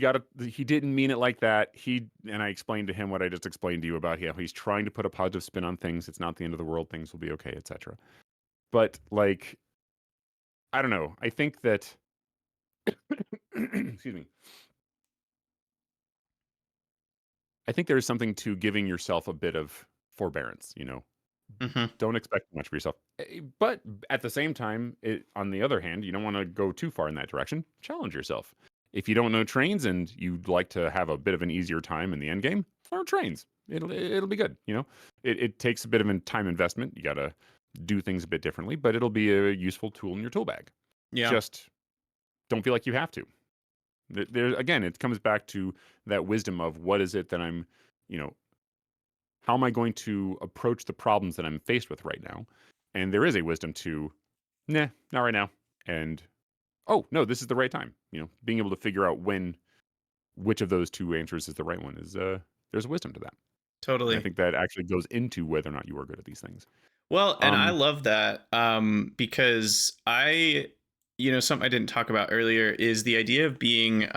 he didn't mean it like that. And I explained to him what I just explained to you about how he's trying to put a positive spin on things. It's not the end of the world. Things will be okay, etc. But like, I don't know. I think that, excuse me. I think there's something to giving yourself a bit of forbearance, Hmm. Don't expect much for yourself. But at the same time, on the other hand, you don't want to go too far in that direction. Challenge yourself. If you don't know trains and you'd like to have a bit of an easier time in the end game, learn trains. It'll be good. It takes a bit of a time investment. You got to do things a bit differently, but it'll be a useful tool in your tool bag. Yeah. Just don't feel like you have to. There again, it comes back to that wisdom of what is it that I'm, you know, how am I going to approach the problems that I'm faced with right now? And there is a wisdom to, nah, not right now. And oh no, this is the right time. Being able to figure out which of those two answers is the right one is there's wisdom to that. And I Totally. think that actually goes into whether or not you are good at these things. Well, and I Um, love that because something I didn't talk about earlier is the idea of being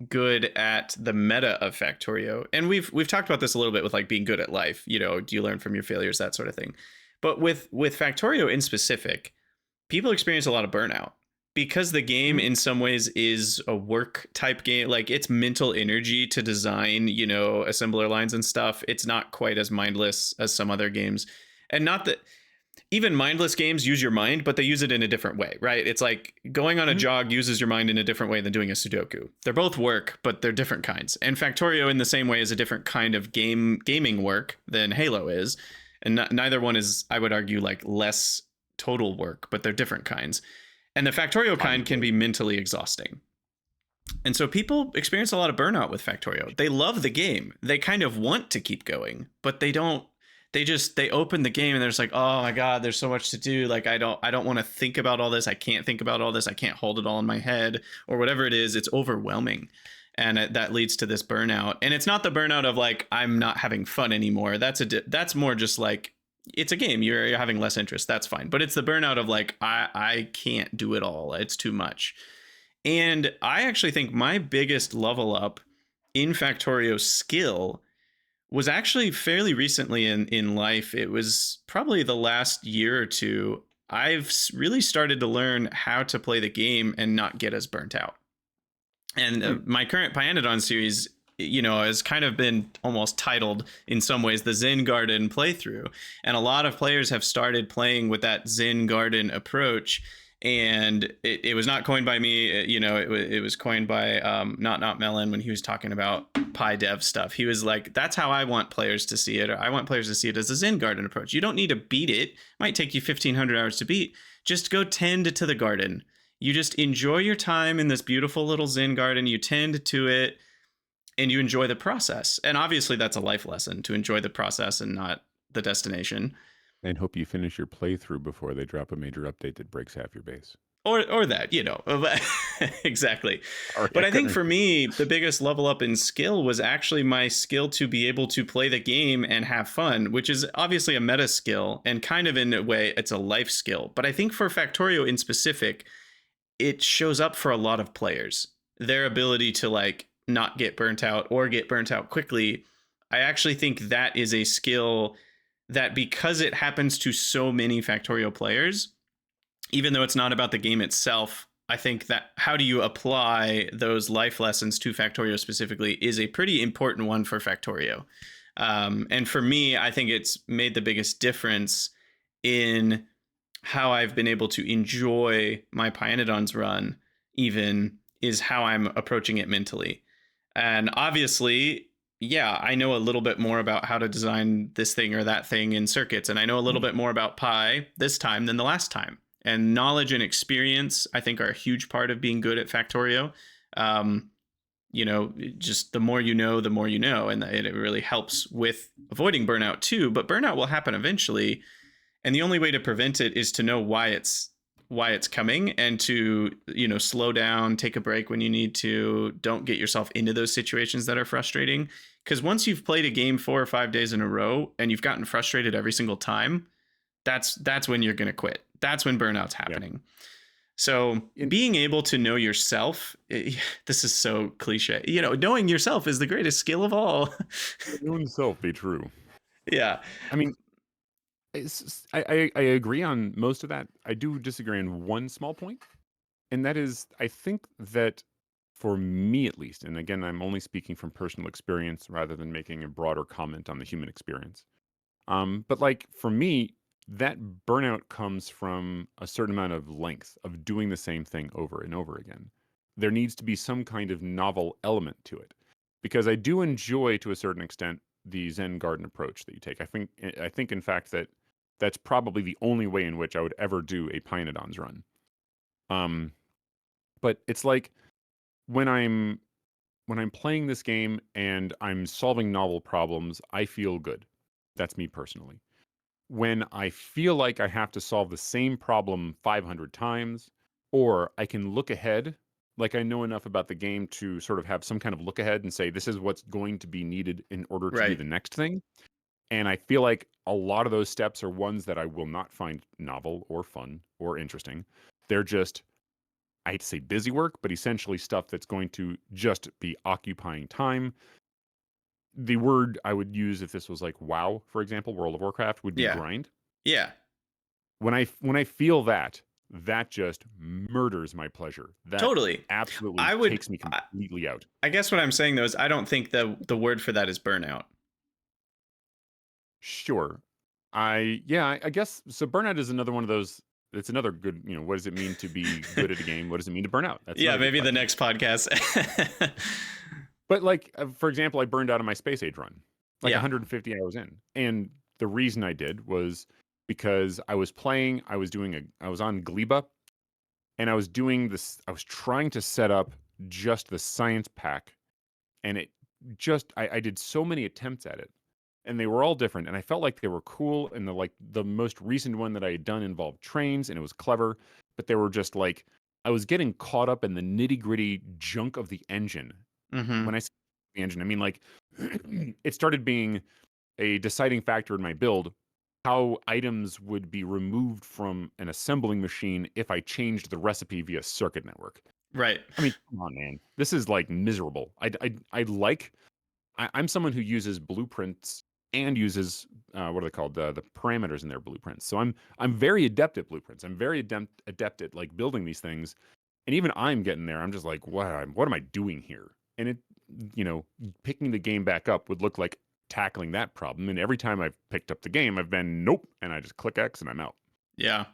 good at the meta of Factorio. And we've talked about this a little bit with like being good at life. Do you learn from your failures, that sort of thing. But with Factorio in specific, people experience a lot of burnout because the game mhm, in some ways is a work type game. Like it's mental energy to design, assembler lines and stuff. It's not quite as mindless as some other games. And not that even mindless games use your mind, but they use it in a different way, right? It's like going on a mhm. jog uses your mind in a different way than doing a Sudoku. They're both work, but they're different kinds. And Factorio, in the same way, is a different kind of gaming work than Halo is. And neither one is, I would argue, like less total work, but they're different kinds. And the Factorio kind can Cognitive. be mentally exhausting. And so people experience a lot of burnout with Factorio. They love the game. They kind of want to keep going, but they don't they open the game and there's like, oh my god, there's so much to do. Like I don't want to think about all this. I can't think about all this. I can't hold it all in my head or whatever it is. It's overwhelming, and that leads to this burnout. And it's not the burnout of like I'm not having fun anymore. That's more just like it's a game. You're having less interest. That's fine. But it's the burnout of like I can't do it all. It's too much. And I actually think my biggest level up in Factorio skill was actually fairly recently in life. It was probably the last year or two. I've really started to learn how to play the game and not get as burnt out. And my current Pyanodon series, has kind of been almost titled in some ways the Zen Garden playthrough. And a lot of players have started playing with that Zen Garden approach. And it was not coined by me, it was coined by not Melon when he was talking about Pi Dev stuff. He was like, that's how I want players to see it. Or I want players to see it as a Zen Garden approach. You don't need to beat it. It might take you 1,500 hours to beat. Just go tend to the garden. You just enjoy your time in this beautiful little Zen garden. You tend to it and you enjoy the process. And obviously that's a life lesson, to enjoy the process and not the destination. And hope you finish your playthrough before they drop a major update that breaks half your base. Or that, exactly. But I think for me, the biggest level up in skill was actually my skill to be able to play the game and have fun, which is obviously a meta skill and kind of in a way it's a life skill. But I think for Factorio in specific, it shows up for a lot of players. Their ability to like not get burnt out or get burnt out quickly. I actually think that is a skill that, because it happens to so many Factorio players, even though it's not about the game itself, I think that how do you apply those life lessons to Factorio specifically is a pretty important one for Factorio. And for me, I think it's made the biggest difference in how I've been able to enjoy my Pyanodons run, even, is how I'm approaching it mentally. And obviously, yeah, I know a little bit more about how to design this thing or that thing in circuits, and I know a little bit more about Pi this time than the last time. And knowledge and experience, I think, are a huge part of being good at Factorio. Just the more you know, the more you know, and it really helps with avoiding burnout too. But burnout will happen eventually, and the only way to prevent it is to know why it's coming, and to slow down, take a break when you need to. Don't get yourself into those situations that are frustrating, because once you've played a game 4 or 5 days in a row and you've gotten frustrated every single time, that's when you're going to quit. That's when burnout's happening. Yep. So being able to know yourself, this is so cliche, knowing yourself is the greatest skill of all. Knowing self be true. Yeah. I mean, I agree on most of that. I do disagree on one small point, and that is, I think that for me at least, and again, I'm only speaking from personal experience rather than making a broader comment on the human experience. But like for me, that burnout comes from a certain amount of length of doing the same thing over and over again. There needs to be some kind of novel element to it, because I do enjoy, to a certain extent, the Zen Garden approach that you take. I think in fact that that's probably the only way in which I would ever do a Pyanodons run. But it's like when I'm playing this game and I'm solving novel problems, I feel good. That's me personally. When I feel like I have to solve the same problem 500 times, or I can look ahead, like I know enough about the game to sort of have some kind of look ahead and say, this is what's going to be needed in order to do the next thing. And I feel like a lot of those steps are ones that I will not find novel or fun or interesting. They're just, I hate to say busy work, but essentially stuff that's going to just be occupying time. The word I would use if this was like WoW, for example, World of Warcraft, would be grind. Yeah. When I feel that just murders my pleasure. That totally absolutely takes me completely out. I guess what I'm saying though is I don't think the word for that is burnout. Sure. I guess so. Burnout is another one of those. It's another good, what does it mean to be good at a game? What does it mean to burn out? That's maybe the next podcast. But like, for example, I burned out on my Space Age run, like 150 hours in. And the reason I did was because I was playing, I was on Gleba, and I was doing this, I was trying to set up just the science pack. And it just, I did so many attempts at it. and they were all different, and I felt like they were cool. And the most recent one that I had done involved trains, and it was clever, but they were just like I was getting caught up in the nitty gritty junk of the engine. Mm-hmm. When I say the engine, I mean like it started being a deciding factor in my build how items would be removed from an assembling machine if I changed the recipe via circuit network. Right. I mean, come on, man. This is like miserable. I'm someone who uses blueprints and uses what are they called? The parameters in their blueprints. So I'm very adept at blueprints. I'm very adept at like building these things. And even I'm getting there. I'm just like, what am I doing here? And it, you know, picking the game back up would look like tackling that problem. And every time I've picked up the game, I've been nope, and I just click X and I'm out. Yeah.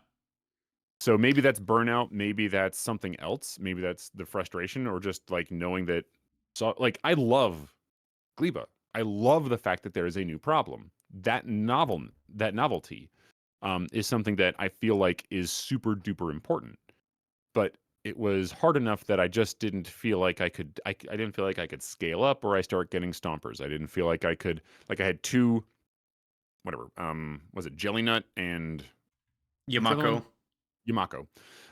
So maybe that's burnout. Maybe that's something else. Maybe that's the frustration, or just like knowing that. So like I love Gleba. I love the fact that there is a new problem. That novelty, is something that I feel like is super duper important. But it was hard enough that I just didn't feel like I could. I didn't feel like I could scale up, or I start getting stompers. I didn't feel like I could. Like I had two, whatever. Was it Jelly Nut and what's the other one? Yamako. Yamako.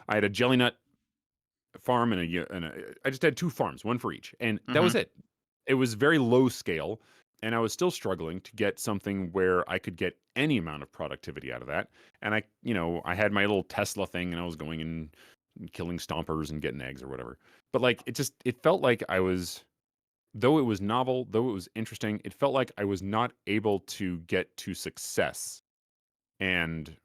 I had a Jelly Nut farm and I just had two farms, one for each, and that Mm-hmm. was it. It was very low scale, and I was still struggling to get something where I could get any amount of productivity out of that. And I had my little Tesla thing, and I was going and killing stompers and getting eggs or whatever. But like, it felt like I was, though it was novel, though it was interesting, it felt like I was not able to get to success. And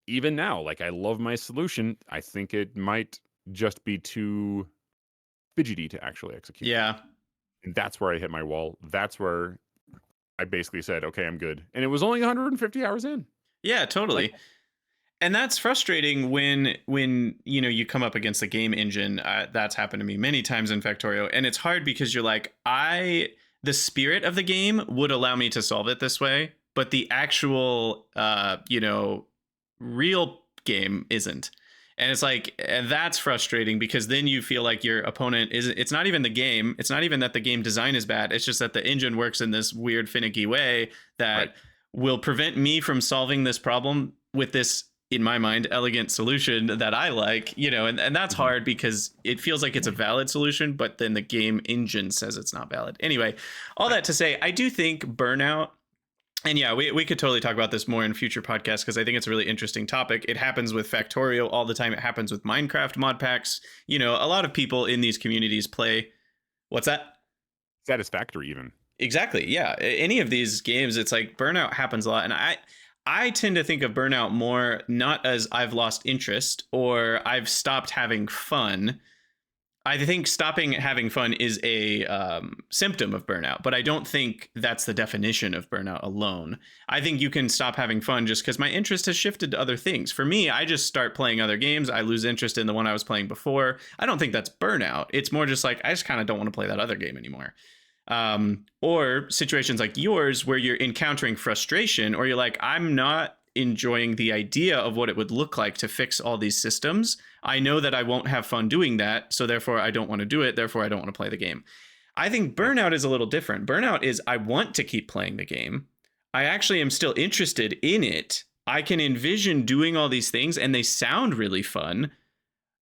even now, like I love my solution, I think it might just be too fidgety to actually execute. Yeah. And that's where I hit my wall. That's where I basically said, okay, I'm good. And it was only 150 hours in. Yeah, Like, totally. And that's frustrating when you come up against the game engine. That's happened to me many times in Factorio, and it's hard because you're like, the spirit of the game would allow me to solve it this way, but the actual real game isn't. And it's like, that's frustrating because then you feel like your opponent is, it's not even the game, it's not even that the game design is bad, it's just that the engine works in this weird finicky way right. that will prevent me from solving this problem with this, in my mind, elegant solution that I like, and that's Mhm. hard because it feels like it's a valid solution, but then the game engine says it's not valid. Anyway, all Right. that to say, I do think Burnout, and yeah, we could totally talk about this more in future podcasts because I think it's a really interesting topic. It happens with Factorio all the time. It happens with Minecraft mod packs. A lot of people in these communities play. What's that? Satisfactory, even. Exactly. Yeah. Any of these games, it's like Burnout happens a lot. And I tend to think of Burnout more not as I've lost interest or I've stopped having fun. I think stopping having fun is a symptom of burnout, but I don't think that's the definition of burnout alone. I think you can stop having fun just because my interest has shifted to other things. For me, I just start playing other games. I lose interest in the one I was playing before. I don't think that's burnout. It's more just like I just kind of don't want to play that other game anymore. Or situations like yours where you're encountering frustration or you're like, I'm not enjoying the idea of what it would look like to fix all these systems. I know that I won't have fun doing that, so therefore I don't want to do it, therefore I don't want to play the game. I think Yep. Burnout is a little different. Burnout is I want to keep playing the game. I actually am still interested in it. I can envision doing all these things and they sound really fun,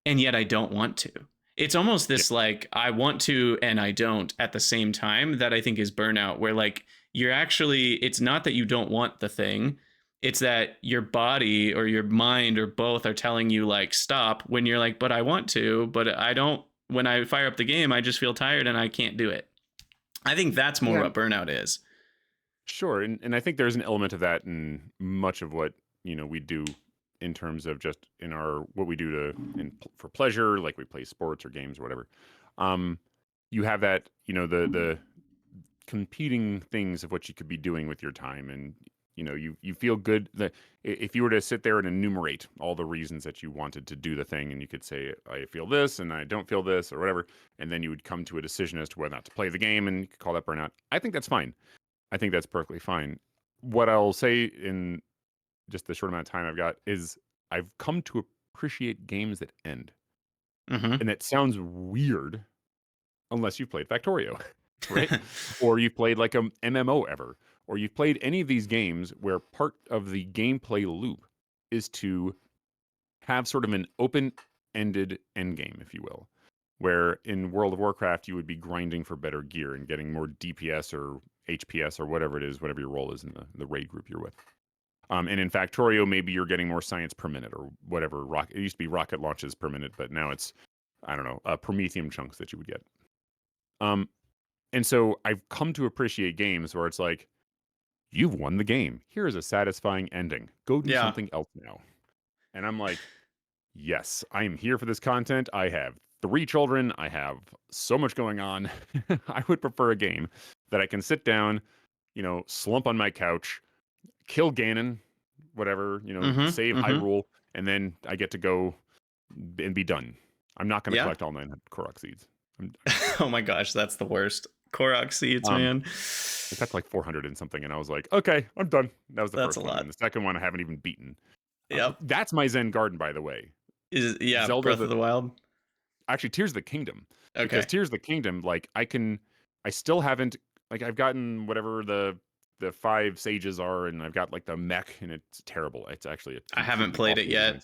and yet I don't want to. It's almost Yeah. this like I want to and I don't at the same time that I think is burnout, where like you're actually, it's not that you don't want the thing, it's that your body or your mind or both are telling you like stop when you're like, but I want to, but I don't. When I fire up the game, I just feel tired and I can't do it. I think that's more Yeah. what burnout is. Sure. And I think there's an element of that in much of what, we do in terms of just in our what we do for pleasure, like we play sports or games or whatever. Um, you have that, the competing things of what you could be doing with your time, and you feel good that if you were to sit there and enumerate all the reasons that you wanted to do the thing, and you could say I feel this and I don't feel this or whatever, and then you would come to a decision as to whether or not to play the game, and you could call that burnout. I think that's fine. I think that's perfectly fine. What I'll say in just the short amount of time I've got is I've come to appreciate games that end. Mm-hmm. And that sounds weird unless you've played Factorio, right? Or you've played like a MMO ever, or you've played any of these games where part of the gameplay loop is to have sort of an open-ended endgame, if you will, where in World of Warcraft you would be grinding for better gear and getting more DPS or HPS or whatever it is, whatever your role is in the raid group you're with. And in Factorio, maybe you're getting more science per minute or whatever. It used to be rocket launches per minute, but now it's, I don't know, Promethium chunks that you would get. And so I've come to appreciate games where it's like, you've won the game. Here is a satisfying ending. Go do something else now. And I'm like, yes, I am here for this content. I have 3 children. I have so much going on. I would prefer a game that I can sit down, slump on my couch, kill Ganon, whatever, save Hyrule, and then I get to go and be done. I'm not going to collect all 900 Korok seeds. Oh my gosh, that's the worst. Korok seeds, man. I got like 400 and something, and I was like, okay, I'm done. That was the first one. Lot. And the second one I haven't even beaten. Yep. That's my Zen Garden, by the way. Zelda Breath of the Wild? Actually, Tears of the Kingdom. Okay. Because Tears of the Kingdom, like, I still haven't, like, I've gotten whatever the 5 sages are, and I've got, like, the mech, and it's terrible. It's actually I haven't played it yet.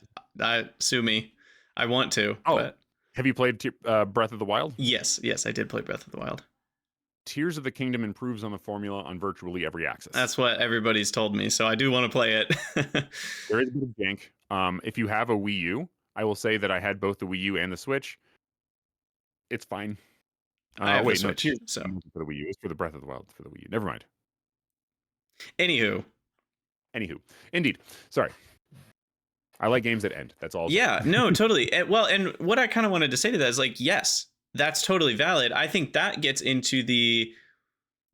Sue me. I want to. Oh, but... have you played Breath of the Wild? Yes, I did play Breath of the Wild. Tears of the Kingdom improves on the formula on virtually every axis. That's what everybody's told me, so I do want to play it. There is a bit of jank. If you have a Wii U, I will say that I had both the Wii U and the Switch. It's fine. I have the Switch, no, so for the Wii U. It's for the Breath of the Wild for the Wii U. Never mind. Anywho, indeed. Sorry. I like games that end. That's all. Yeah, no, totally. Well, and what I kind of wanted to say to that is like, yes, that's totally valid. I think that gets into the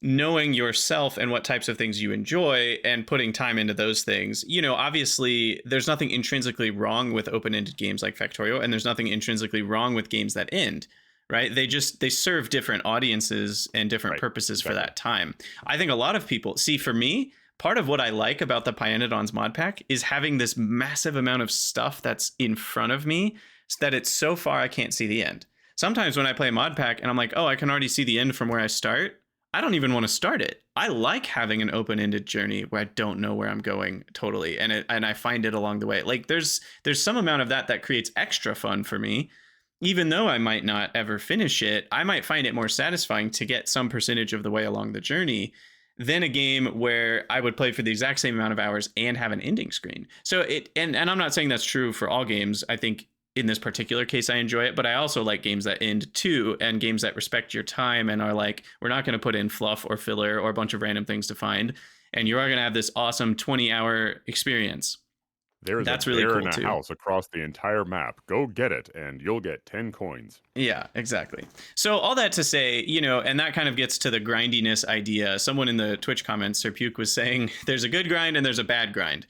knowing yourself and what types of things you enjoy and putting time into those things. Obviously, there's nothing intrinsically wrong with open-ended games like Factorio, and there's nothing intrinsically wrong with games that end, right? They serve different audiences and different purposes for that time. I think a lot of people, for me, part of what I like about the Pyanodons mod pack is having this massive amount of stuff that's in front of me so that it's so far I can't see the end. Sometimes when I play a mod pack and I'm like, oh, I can already see the end from where I start, I don't even want to start it. I like having an open-ended journey where I don't know where I'm going totally, and I find it along the way. Like there's some amount of that creates extra fun for me. Even though I might not ever finish it, I might find it more satisfying to get some percentage of the way along the journey than a game where I would play for the exact same amount of hours and have an ending screen. So and I'm not saying that's true for all games. I think in this particular case, I enjoy it, but I also like games that end too, and games that respect your time and are like, we're not going to put in fluff or filler or a bunch of random things to find, and you are going to have this awesome 20-hour experience. That's really cool in a house across the entire map. Go get it, and you'll get 10 coins. Yeah, exactly. So all that to say, and that kind of gets to the grindiness idea. Someone in the Twitch comments, Sir Puke, was saying there's a good grind and there's a bad grind.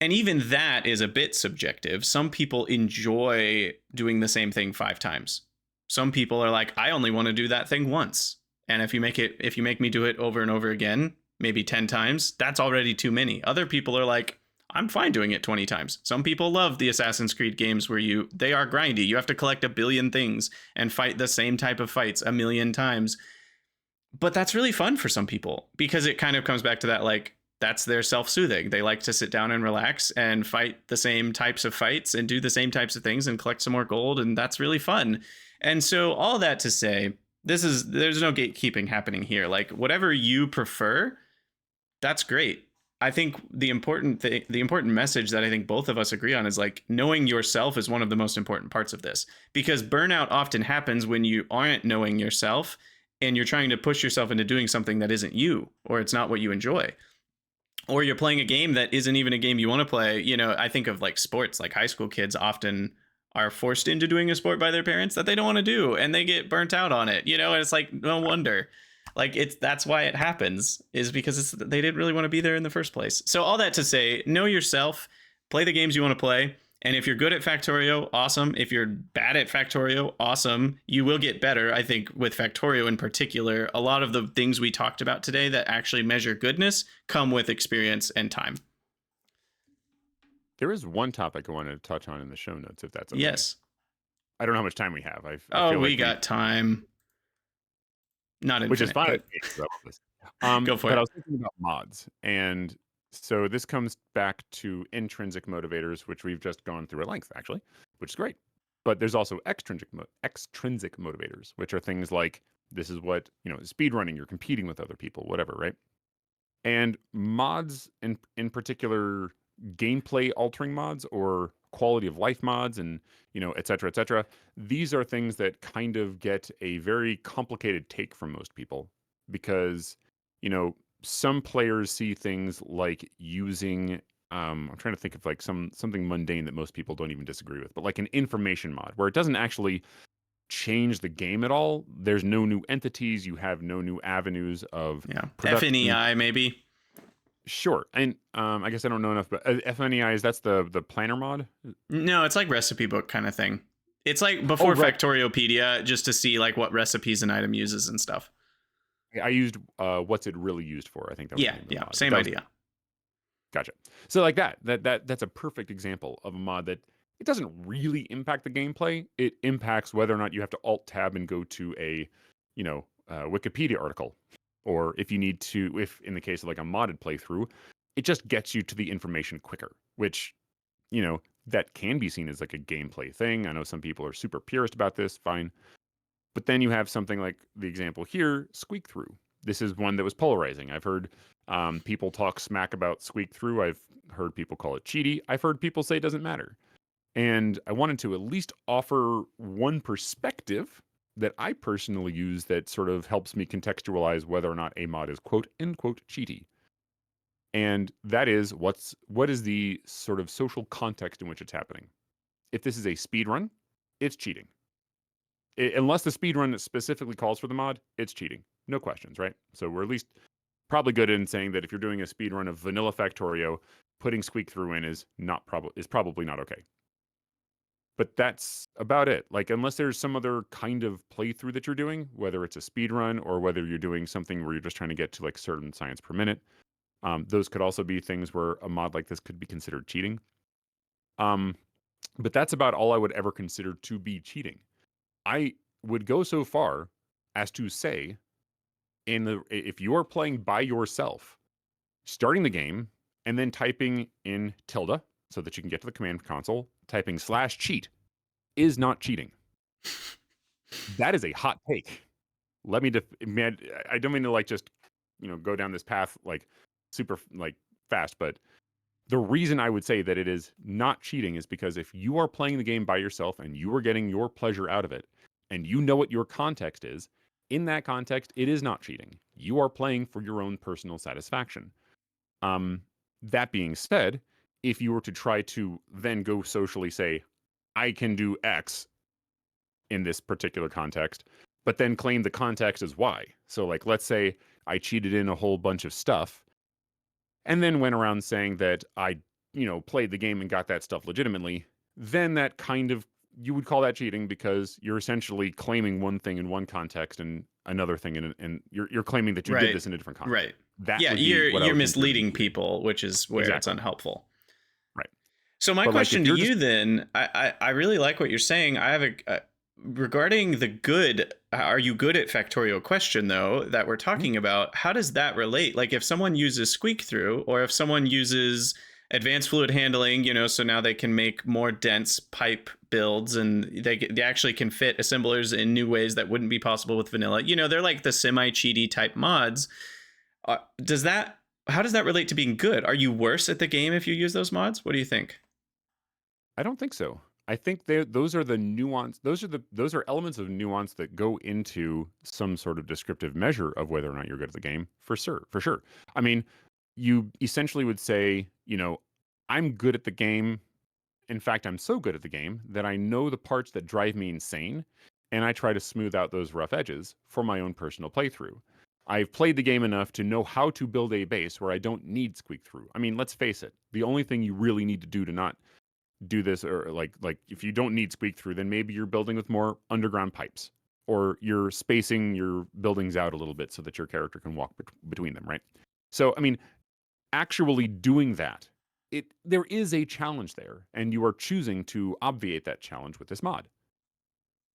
And even that is a bit subjective. Some people enjoy doing the same thing 5 times. Some people are like, I only want to do that thing once. And if you make me do it over and over again, maybe 10 times, that's already too many. Other people are like, I'm fine doing it 20 times. Some people love the Assassin's Creed games where they are grindy. You have to collect 1 billion things and fight the same type of fights 1 million times. But that's really fun for some people because it kind of comes back to that, like, that's their self-soothing. They like to sit down and relax and fight the same types of fights and do the same types of things and collect some more gold. And that's really fun. And so all that to say, there's no gatekeeping happening here. Like whatever you prefer, that's great. I think the important message that I think both of us agree on is like knowing yourself is one of the most important parts of this, because burnout often happens when you aren't knowing yourself and you're trying to push yourself into doing something that isn't you, or it's not what you enjoy. Or you're playing a game that isn't even a game you want to play. I think of like sports, like high school kids often are forced into doing a sport by their parents that they don't want to do, and they get burnt out on it, and it's like, no wonder. Like that's why it happens, is because they didn't really want to be there in the first place. So all that to say, know yourself, play the games you want to play. And if you're good at Factorio, awesome. If you're bad at Factorio, awesome. You will get better. I think with Factorio in particular, a lot of the things we talked about today that actually measure goodness come with experience and time. There is one topic I wanted to touch on in the show notes, if that's okay. Yes. I don't know how much time we have. I feel like we got time. Not infinite, which is fine. Go for But it. I was thinking about mods, and so this comes back to intrinsic motivators, which we've just gone through at length, actually, which is great. But there's also extrinsic motivators, which are things like this is what speed running. You're competing with other people, whatever, right? And mods, in particular, gameplay altering mods or quality of life mods, and et cetera, et cetera. These are things that kind of get a very complicated take from most people because you know some players see things like using I'm trying to think of like something mundane that most people don't even disagree with, but like an information mod where it doesn't actually change the game at all. There's no new entities, you have no new avenues of Yeah. production. FNEI maybe. Sure, and I guess I don't know enough, but FNEI is that's the planner mod. No, it's like recipe book kind of thing. It's like Oh, before right. Factoriopedia, just to see like what recipes an item uses and stuff. I used what's it really used for? I think that was the Yeah, name of the yeah, mod. But same that was idea. gotcha. So like that's a perfect example of a mod that it doesn't really impact the gameplay. It impacts whether or not you have to alt tab and go to a Wikipedia article, or if you need to, if in the case of like a modded playthrough, it just gets you to the information quicker, which that can be seen as like a gameplay thing. I know some people are super purist about this, fine. But then you have something like the example here, squeak through. This is one that was polarizing. I've heard people talk smack about squeak through. I've heard people call it cheaty. I've heard people say it doesn't matter. And I wanted to at least offer one perspective that I personally use that sort of helps me contextualize whether or not a mod is quote unquote cheaty. And that is what is the sort of social context in which it's happening. If this is a speed run, it's cheating. Unless the speed run specifically calls for the mod, it's cheating. No questions, right? So we're at least probably good in saying that if you're doing a speed run of vanilla Factorio, putting squeak through in is probably not okay. But that's about it. Like unless there's some other kind of playthrough that you're doing, whether it's a speed run or whether you're doing something where you're just trying to get to like certain science per minute, those could also be things where a mod like this could be considered cheating. Um, but that's about all I would ever consider to be cheating. I would go so far as to say if you are playing by yourself, starting the game and then typing in tilde so that you can get to the command console, typing /cheat is not cheating. That is a hot take. Let me man, I don't mean to like just go down this path like super like fast, but the reason I would say that it is not cheating is because if you are playing the game by yourself and you are getting your pleasure out of it, and you know what your context is, in that context, it is not cheating. You are playing for your own personal satisfaction. That being said, if you were to try to then go socially say, I can do X in this particular context, but then claim the context as Y. So, like, let's say I cheated in a whole bunch of stuff and then went around saying that I, played the game and got that stuff legitimately, then that kind of you would call that cheating because you're essentially claiming one thing in one context and another thing and you're claiming that you did Right. this in a different context. Right. That Yeah, would be what I you're would consider to be misleading cheating. people, which is where it's Exactly. unhelpful. Right. So my But like question if to you're just you then, I really like what you're saying. I have regarding the good, are you good at Factorio question though that we're talking about? How does that relate? Like if someone uses squeak through, or if someone uses advanced fluid handling, so now they can make more dense pipe builds and they actually can fit assemblers in new ways that wouldn't be possible with vanilla. They're like the semi cheaty type mods. Does that How does that relate to being good? Are you worse at the game if you use those mods? What do you think? I don't think so. I think those are the nuance. Those are elements of nuance that go into some sort of descriptive measure of whether or not you're good at the game. For sure, for sure. I mean, you essentially would say, I'm good at the game. In fact, I'm so good at the game that I know the parts that drive me insane, and I try to smooth out those rough edges for my own personal playthrough. I've played the game enough to know how to build a base where I don't need squeak through. I mean, let's face it. The only thing you really need to do to not do this, or like if you don't need squeak through, then maybe you're building with more underground pipes, or you're spacing your buildings out a little bit so that your character can walk between them, right? So I mean, actually doing that, there is a challenge there, and you are choosing to obviate that challenge with this mod.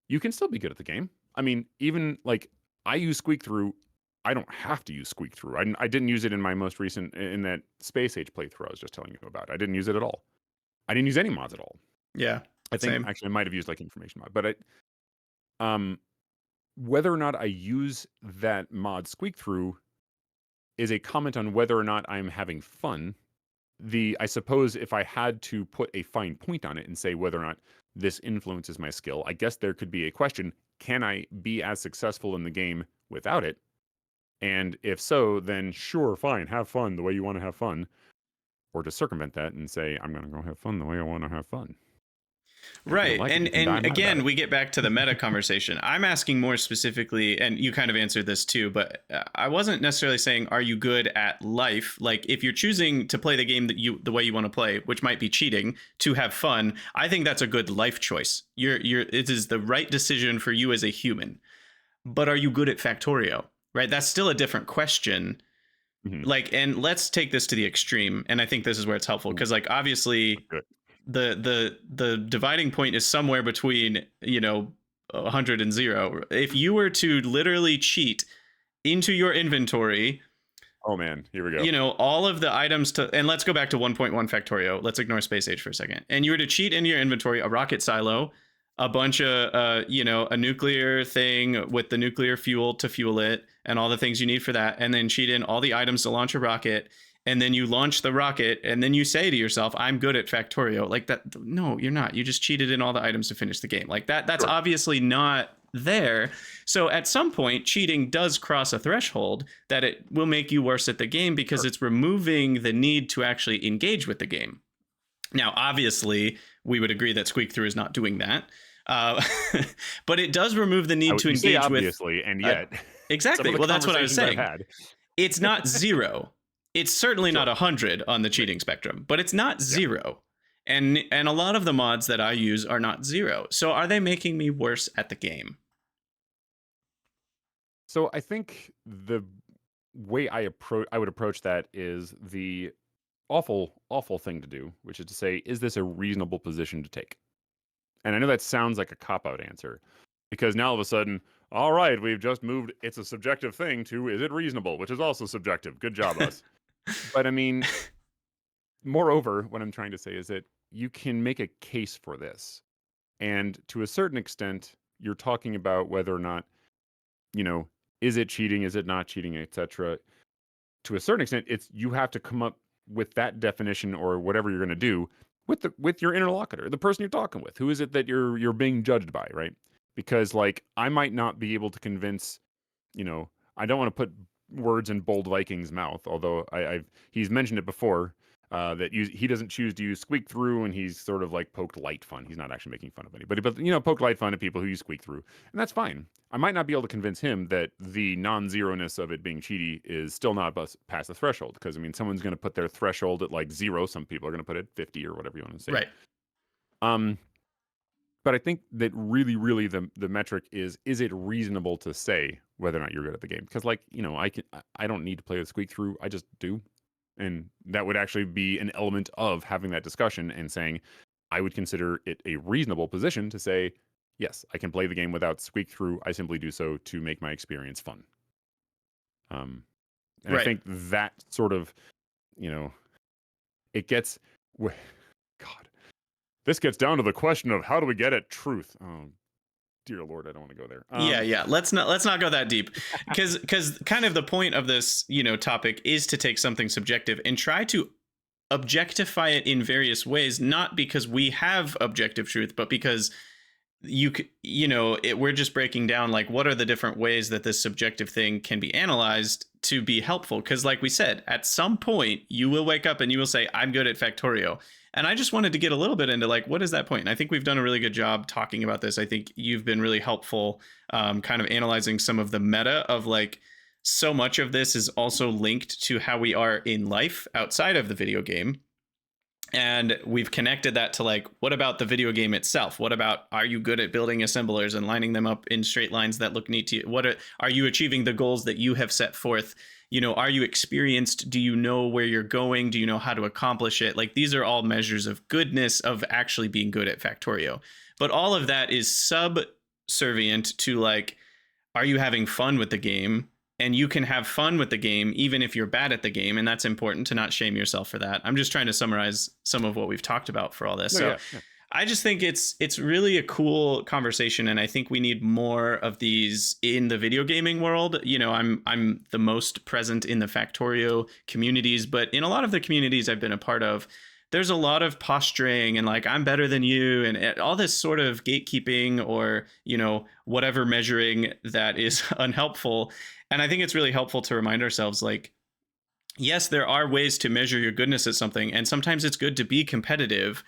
You can still be good at the game. I mean, even like I use squeak through, I don't have to use squeak through. I didn't use it in my most recent, in that Space Age playthrough I was just telling you about. I didn't use it at all. I didn't use any mods at all. Yeah. I think Same. actually I might have used like information mod, but whether or not I use that mod squeak through is a comment on whether or not I'm having fun. I suppose if I had to put a fine point on it and say whether or not this influences my skill, I guess there could be a question: can I be as successful in the game without it? And if so, then sure, fine, have fun the way you want to have fun. Or to circumvent that and say, I'm going to go have fun the way I want to have fun. If you don't Right. like it, And you can die and mad about again, it. we get back to the meta conversation. I'm asking more specifically, and you kind of answered this too, but I wasn't necessarily saying, are you good at life? Like if you're choosing to play the game the way you want to play, which might be cheating, to have fun, I think that's a good life choice. It is the right decision for you as a human. But are you good at Factorio? Right? That's still a different question. Mhm. Like, and let's take this to the extreme. And I think this is where it's helpful because, like, obviously, Good. the dividing point is somewhere between 100 and 0. If you were to literally cheat into your inventory, Oh man, here we go. all of the items and let's go back to 1.1 Factorio. Let's ignore Space Age for a second. And you were to cheat into your inventory a rocket silo, a bunch of a nuclear thing with the nuclear fuel to fuel it, and all the things you need for that, and then cheat in all the items to launch a rocket, and then you launch the rocket, and then you say to yourself, I'm good at Factorio. Like that. No, you're not. You just cheated in all the items to finish the game. Like that's Sure. obviously not there. So at some point, cheating does cross a threshold that it will make you worse at the game because Sure. it's removing the need to actually engage with the game. Now, obviously, we would agree that squeak through is not doing that. Uh, but it does remove the need to You say engage with. obviously, and yet Exactly. Well, that's what I was saying. I've had. It's not 0. It's certainly Sure. not 100 on the cheating spectrum, but it's not 0. And a lot of the mods that I use are not 0. So are they making me worse at the game? So I think the way I would approach that is the awful thing to do, which is to say, is this a reasonable position to take? And I know that sounds like a cop-out answer, because now all of a sudden, all right, we've just moved it's a subjective thing to is it reasonable, which is also subjective. Good job, us. But I mean, moreover, what I'm trying to say is that you can make a case for this. And to a certain extent, you're talking about whether or not, is it cheating, is it not cheating, etc. To a certain extent, it's you have to come up with that definition or whatever you're going to do with your interlocutor, the person you're talking with. Who is it that you're being judged by, right? Because like I might not be able to convince, I don't want to put words in Bold Viking's mouth, although he's mentioned it before. That he doesn't choose to use squeak through, and he's sort of like poked light fun. He's not actually making fun of anybody, but poked light fun at people who use squeak through, and that's fine. I might not be able to convince him that the non-zero-ness of it being cheaty is still not past the threshold, because I mean, someone's going to put their threshold at like 0. Some people are going to put it at 50 or whatever you want to say. Right. But I think that really the metric is it reasonable to say whether or not you're good at the game? Because like I don't need to play the squeak through. I just do. And that would actually be an element of having that discussion and saying, I would consider it a reasonable position to say, yes, I can play the game without squeak through. I simply do so to make my experience fun. And Right. I think that sort of, it gets, God, this gets down to the question of how do we get at truth? Oh, dear Lord, I don't want to go there. Yeah. Let's not go that deep, because kind of the point of this topic is to take something subjective and try to objectify it in various ways, not because we have objective truth, but because we're just breaking down like what are the different ways that this subjective thing can be analyzed to be helpful. Because like we said, at some point you will wake up and you will say, I'm good at Factorio. And I just wanted to get a little bit into like, what is that point? And I think we've done a really good job talking about this. I think you've been really helpful kind of analyzing some of the meta of like, so much of this is also linked to how we are in life outside of the video game. And we've connected that to like, what about the video game itself? What about, are you good at building assemblers and lining them up in straight lines that look neat to you? Are you achieving the goals that you have set forth? Are you experienced? Do you know where you're going? Do you know how to accomplish it? Like, these are all measures of goodness, of actually being good at Factorio. But all of that is subservient to like, are you having fun with the game? and you can have fun with the game even if you're bad at the game, and that's important to not shame yourself for that. I'm just trying to summarize some of what we've talked about for all this. No, So yeah, yeah. I just think it's really a cool conversation, and I think we need more of these in the video gaming world. You know, I'm the most present in the Factorio communities, but in a lot of the communities I've been a part of, there's a lot of posturing and like I'm better than you and all this sort of gatekeeping or, you know, whatever measuring that is unhelpful. And I think it's really helpful to remind ourselves like, yes, there are ways to measure your goodness at something, and sometimes it's good to be competitive.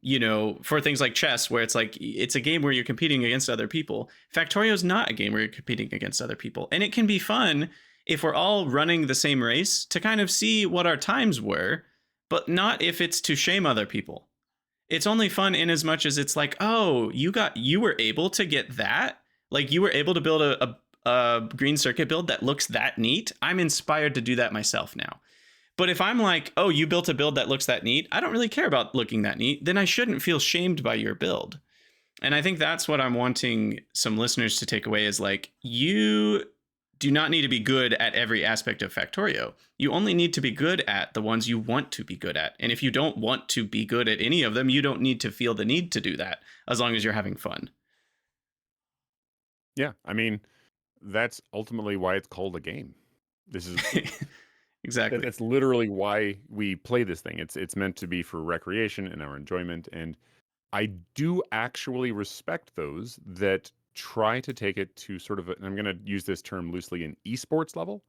You know, for things like chess, where it's like it's a game where you're competing against other people. Factorio is not a game where you're competing against other people, and it can be fun if we're all running the same race to kind of see what our times were, but not if it's to shame other people. It's only fun in as much as it's like, oh, you were able to get that, like you were able to build a green circuit build that looks that neat. I'm inspired to do that myself now. But if I'm like, oh, you built a build that looks that neat, I don't really care about looking that neat, then I shouldn't feel shamed by your build. And I think that's what I'm wanting some listeners to take away is like, you do not need to be good at every aspect of Factorio. You only need to be good at the ones you want to be good at. And if you don't want to be good at any of them, you don't need to feel the need to do that as long as you're having fun. Yeah, I mean, that's ultimately why it's called a game. This is Exactly. that's literally why we play this thing. It's meant to be for recreation and our enjoyment. And I do actually respect those that try to take it to sort of, and I'm going to use this term loosely, an esports level.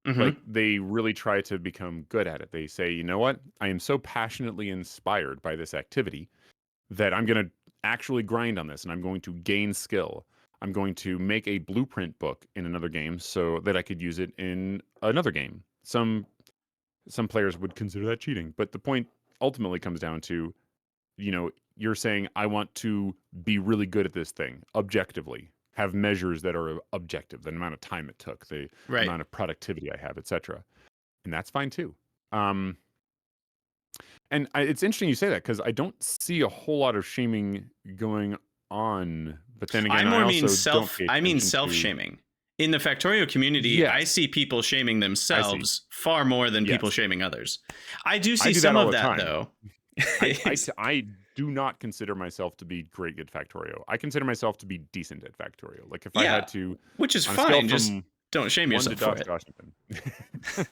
Like Mm-hmm. they really try to become good at it. They say, you know what? I am so passionately inspired by this activity that I'm going to actually grind on this and I'm going to gain skill. I'm going to make a blueprint book in another game so that I could use it in another game. Some players would consider that cheating, but the point ultimately comes down to, you know, you're saying I want to be really good at this thing objectively, have measures that are objective, the amount of time it took, the Right. amount of productivity I have, etc. And that's fine too. Um, it's interesting you say that because I don't see a whole lot of shaming going on. But then again, I also don't pay I mean attention self to. shaming. In the Factorio community, I Yes, see people shaming I see. themselves far more than people Yes, shaming others. I do I see do that some all of the that time. though. I do not consider myself to be great at Factorio. I consider myself to be decent at Factorio. Like if I Yeah, had to, which is on a scale fine. Just from don't shame one to yourself for Josh it. Washington,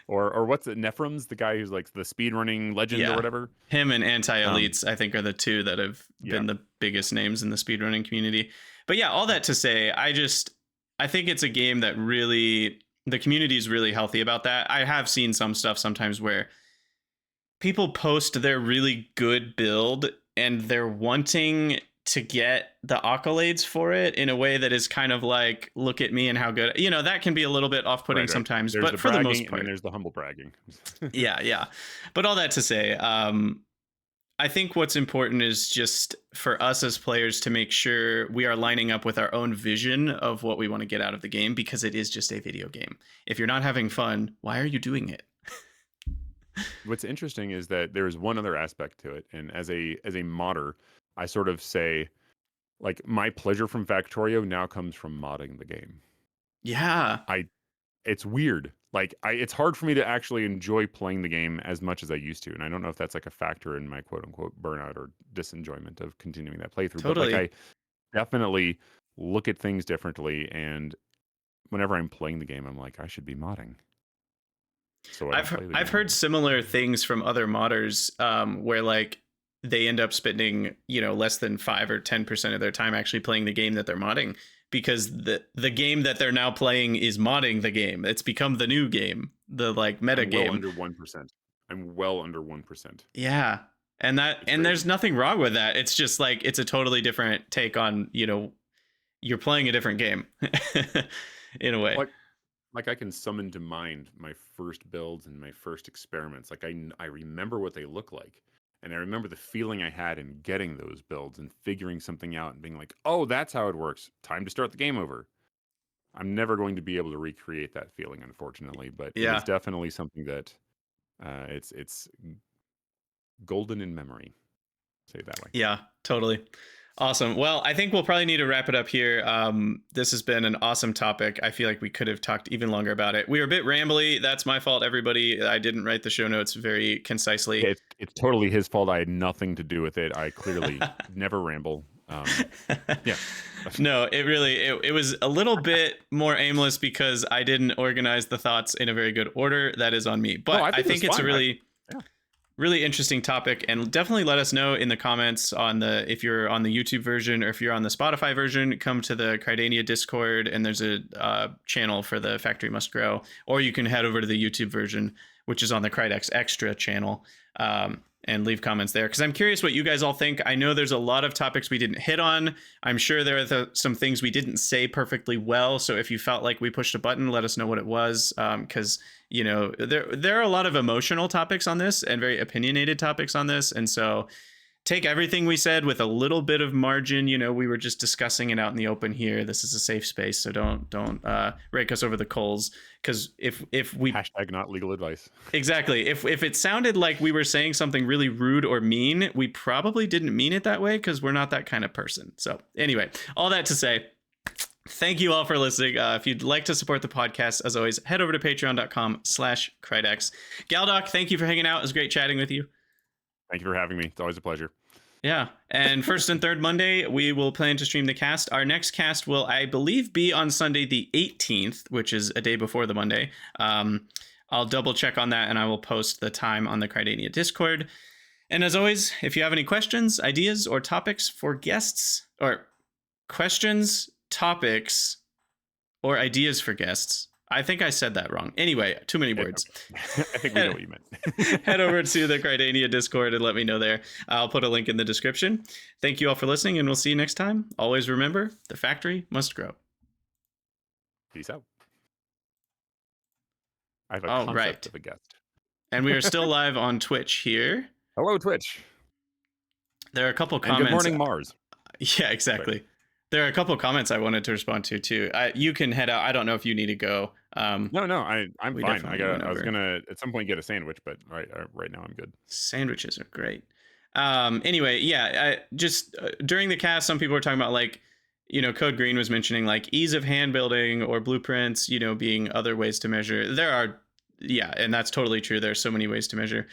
or what's it, Nephrem's the guy who's like the speed running legend or Yeah. whatever. Him and Anti Um, Elites, I think, are the two that have yeah, been the biggest names in the speedrunning community. But yeah, all that to say, I think it's a game that really, the community is really healthy about that. I have seen some stuff sometimes where people post their really good build and they're wanting to get the accolades for it in a way that is kind of like, look at me and how good, you know, that can be a little bit off-putting right, right. sometimes, There's but the for the bragging, most and then part, there's the humble bragging. yeah. But all that to say, I think what's important is just for us as players to make sure we are lining up with our own vision of what we want to get out of the game, because it is just a video game. If you're not having fun, why are you doing it? What's interesting is that there's one other aspect to it, and as a modder, I sort of say like my pleasure from Factorio now comes from modding the game. Yeah, I It's weird. Like it's hard for me to actually enjoy playing the game as much as I used to, and I don't know if that's like a factor in my quote unquote burnout or disenjoyment of continuing that playthrough. But like totally. I definitely look at things differently, and whenever I'm playing the game, I'm like I should be modding, so I don't play the I've game. heard similar things from other modders, where like they end up spending, you know, less than 5 or 10% of their time actually playing the game that they're modding, because the game that they're now playing is modding the game. It's become the new game, the like meta I'm well game. under 1%. I'm well under 1%. Yeah. It's And there's crazy. nothing wrong with that. It's just like it's a totally different take on, you know, you're playing a different game in a way. Like I can summon to mind my first builds and my first experiments. Like I remember what they look like. And I remember the feeling I had in getting those builds and figuring something out and being like, "Oh, that's how it works. Time to start the game over." I'm never going to be able to recreate that feeling, unfortunately, but it is Yeah. definitely something that it's golden in memory. Say it that way. Yeah, totally. Awesome. Well, I think we'll probably need to wrap it up here. This has been an awesome topic. I feel like we could have talked even longer about it. We were a bit rambly. That's my fault, everybody. I didn't write the show notes very concisely. Yeah, it's totally his fault. I had nothing to do with it. I clearly never ramble. Yeah. No, it was a little bit more aimless because I didn't organize the thoughts in a very good order. That is on me. But I think it's a really interesting topic, and definitely let us know in the comments if you're on the YouTube version or if you're on the Spotify version. Come to the Krydania Discord, and there's a channel for the Factory Must Grow, or you can head over to the YouTube version, which is on the Krydax Extra channel, and leave comments there, because I'm curious what you guys all think. I know there's a lot of topics we didn't hit on. I'm sure there are some things we didn't say perfectly well, so if you felt like we pushed a button, let us know what it was, because there are a lot of emotional topics on this and very opinionated topics on this, and so take everything we said with a little bit of margin. We were just discussing it out in the open here. This is a safe space, so don't rake us over the coals, because if we hashtag not legal advice. Exactly. If it sounded like we were saying something really rude or mean, we probably didn't mean it that way, because we're not that kind of person. So anyway, all that to say, thank you all for listening. If you'd like to support the podcast, as always, head over to patreon.com/Krydax. Galdoc, thank you for hanging out. It was great chatting with you. Thank you for having me. It's always a pleasure. Yeah. And first and third Monday, we will plan to stream the cast. Our next cast will, I believe, be on Sunday the 18th, which is a day before the Monday. I'll double check on that, and I will post the time on the Krydania Discord. And as always, if you have any questions, ideas, or topics for guests, or questions, topics, or ideas for guests, I think I said that wrong. Anyway, too many words. I think we know what you meant. Head over to the Krydania Discord and let me know there. I'll put a link in the description. Thank you all for listening, and we'll see you next time. Always remember, the factory must grow. Peace out. I have a concept of a guest. And we are still live on Twitch here. Hello, Twitch. There are a couple comments. And good morning, Mars. Yeah, exactly. Right. There are a couple of comments I wanted to respond to too. You can head out. I don't know if you need to go. No, I'm fine. I was gonna at some point get a sandwich, but right now I'm good. Sandwiches are great. Anyway, yeah. Just during the cast, some people were talking about Code Green was mentioning ease of hand building or blueprints, being other ways to measure. There are, and that's totally true. There's so many ways to measure.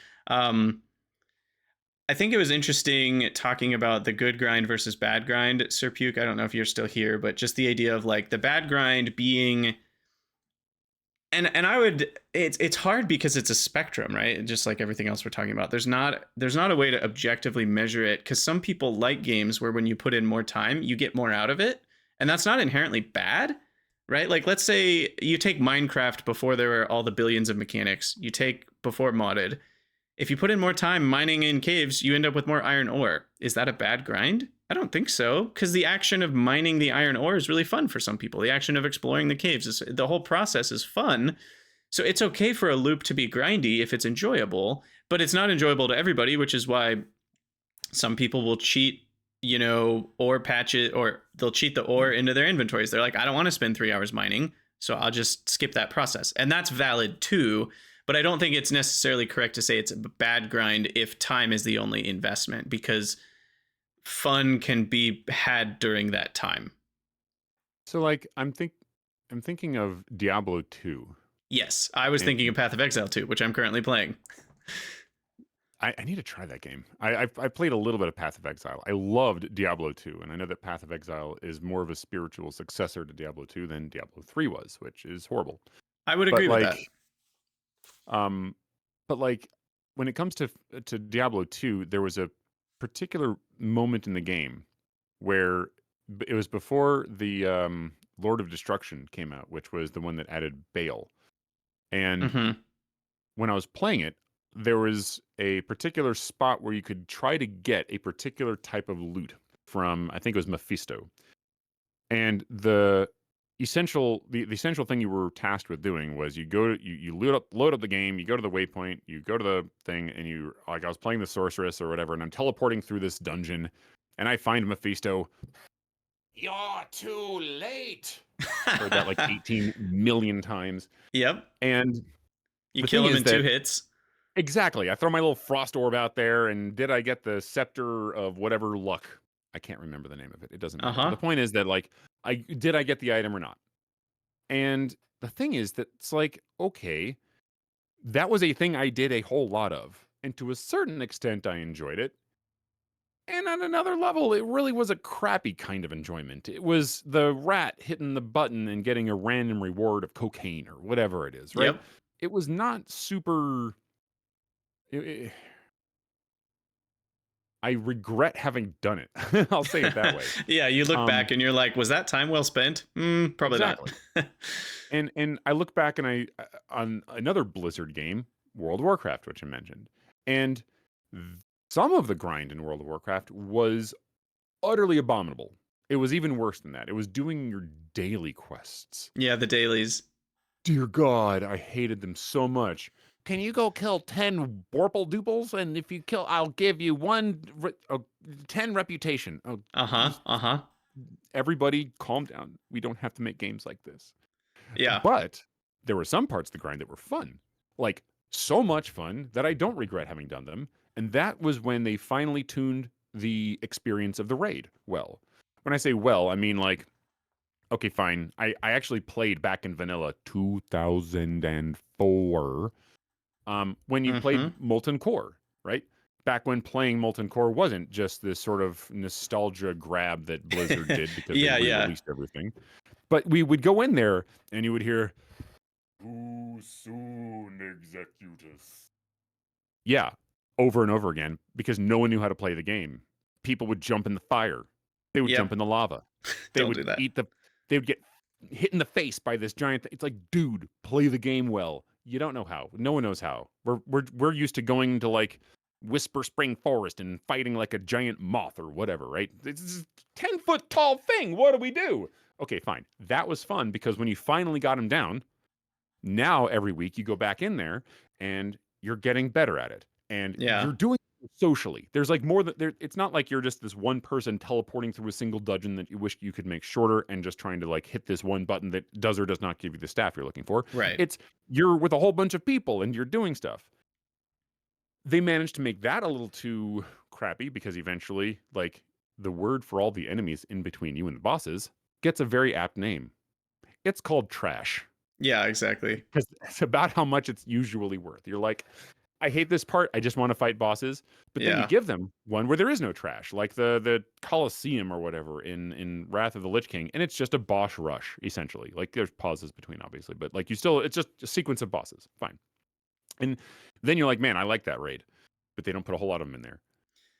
I think it was interesting talking about the good grind versus bad grind, Sir Puke. I don't know if you're still here, but just the idea of the bad grind being, and it's hard because it's a spectrum, right? Just like everything else we're talking about. There's not a way to objectively measure it, because some people like games where when you put in more time, you get more out of it. And that's not inherently bad, right? Let's say you take Minecraft before there were all the billions of mechanics. You take before modded. If you put in more time mining in caves, you end up with more iron ore. Is that a bad grind? I don't think so, because the action of mining the iron ore is really fun for some people. The action of exploring the caves, the whole process is fun. So it's okay for a loop to be grindy if it's enjoyable, but it's not enjoyable to everybody, which is why some people will cheat, ore patch it, or they'll cheat the ore into their inventories. They're like, I don't want to spend 3 hours mining, so I'll just skip that process. And that's valid too. But I don't think it's necessarily correct to say it's a bad grind if time is the only investment, because fun can be had during that time. So I'm thinking of Diablo 2. Yes, I was thinking of Path of Exile 2, which I'm currently playing. I need to try that game. I played a little bit of Path of Exile. I loved Diablo 2, and I know that Path of Exile is more of a spiritual successor to Diablo 2 than Diablo 3 was, which is horrible. I would agree with that. But when it comes to Diablo 2, there was a particular moment in the game where it was before the Lord of Destruction came out, which was the one that added Baal. And when I was playing it, there was a particular spot where you could try to get a particular type of loot from, I think it was Mephisto. And the essential thing you were tasked with doing was you load up the game, you go to the waypoint, you go to the thing, and I was playing the sorceress or whatever, and I'm teleporting through this dungeon, and I find Mephisto. You're too late. Heard that 18 million times. Yep. And you kill him in 2 hits. Exactly. I throw my little frost orb out there, and did I get the scepter of whatever luck? I can't remember the name of it. It doesn't matter. But Uh-huh. the point is that like I get the item or not? And the thing is that it's like, okay, that was a thing I did a whole lot of. And to a certain extent I enjoyed it. And on another level, it really was a crappy kind of enjoyment. It was the rat hitting the button and getting a random reward of cocaine or whatever it is, right? Yep. It was not super. i- I regret having done it. I'll say it that way. Yeah, you look Um, back and you're like, was that time well spent? Probably not. exactly. And I look back and I on another Blizzard game, World of Warcraft, which I mentioned, and th- some of the grind in World of Warcraft was utterly abominable. It was even worse than that. It was doing your daily quests. Yeah, the dailies. Dear God, I hated them so much. Can you go kill 10 Borple Dooples? And if you kill, I'll give you 10 reputation. Oh, Uh-huh. Uh-huh. everybody calm down. We don't have to make games like this. Yeah. But there were some parts of the grind that were fun. Like, so much fun that I don't regret having done them. And that was when they finally tuned the experience of the raid well. When I say well, I mean like, okay, fine. I actually played back in vanilla 2004 when you played Mm-hmm. Molten Core, right? Back when playing Molten Core wasn't just this sort of nostalgia grab that Blizzard did because they Yeah, yeah. re-released everything. But we would go in there and you would hear, "Too soon, Executus." Yeah, over and over again because no one knew how to play the game. People would jump in the fire. They would jump Yep. in the lava. They Don't would do that. eat the. They would get hit in the face by this giant. It's like, dude, play the game well. You don't know how. No one knows how. We're used to going to like Whisper Spring Forest and fighting like a giant moth or whatever, right? This is a 10-foot tall thing. What do we do? Okay, fine. That was fun because when you finally got him down, now every week you go back in there and you're getting better at it. And Yeah. you're doing it socially. There's like more than there. It's not like you're just this one person teleporting through a single dungeon that you wish you could make shorter and just trying to like hit this one button that does or does not give you the staff you're looking for. Right. It's you're with a whole bunch of people and you're doing stuff. They managed to make that a little too crappy because eventually, like the word for all the enemies in between you and the bosses gets a very apt name. It's called trash. Yeah, exactly. Because it's about how much it's usually worth. You're like, I hate this part. I just want to fight bosses. But then you Yeah. give them one where there is no trash, like the Colosseum or whatever in Wrath of the Lich King, and it's just a boss rush essentially. Like there's pauses between, obviously, but like you still, it's just a sequence of bosses. Fine. And then you're like, man, I like that raid, but they don't put a whole lot of them in there.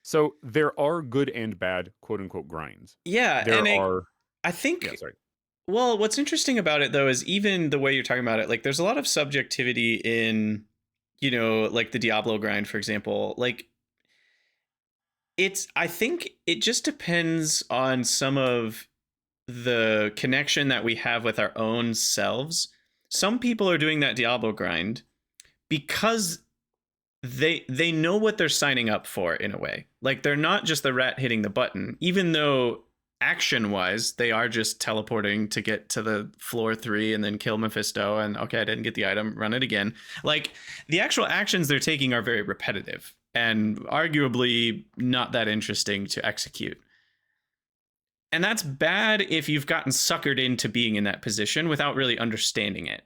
So there are good and bad quote unquote grinds. Yeah, There and are, I yeah, think sorry. well, what's interesting about it though is even the way you're talking about it, like there's a lot of subjectivity in, like the Diablo grind, for example. Like I think it just depends on some of the connection that we have with our own selves. Some people are doing that Diablo grind because they know what they're signing up for in a way. Like they're not just the rat hitting the button, even though action wise they are just teleporting to get to the floor 3 and then kill Mephisto and okay, I didn't get the item, run it again. Like the actual actions they're taking are very repetitive and arguably not that interesting to execute. And that's bad if you've gotten suckered into being in that position without really understanding it.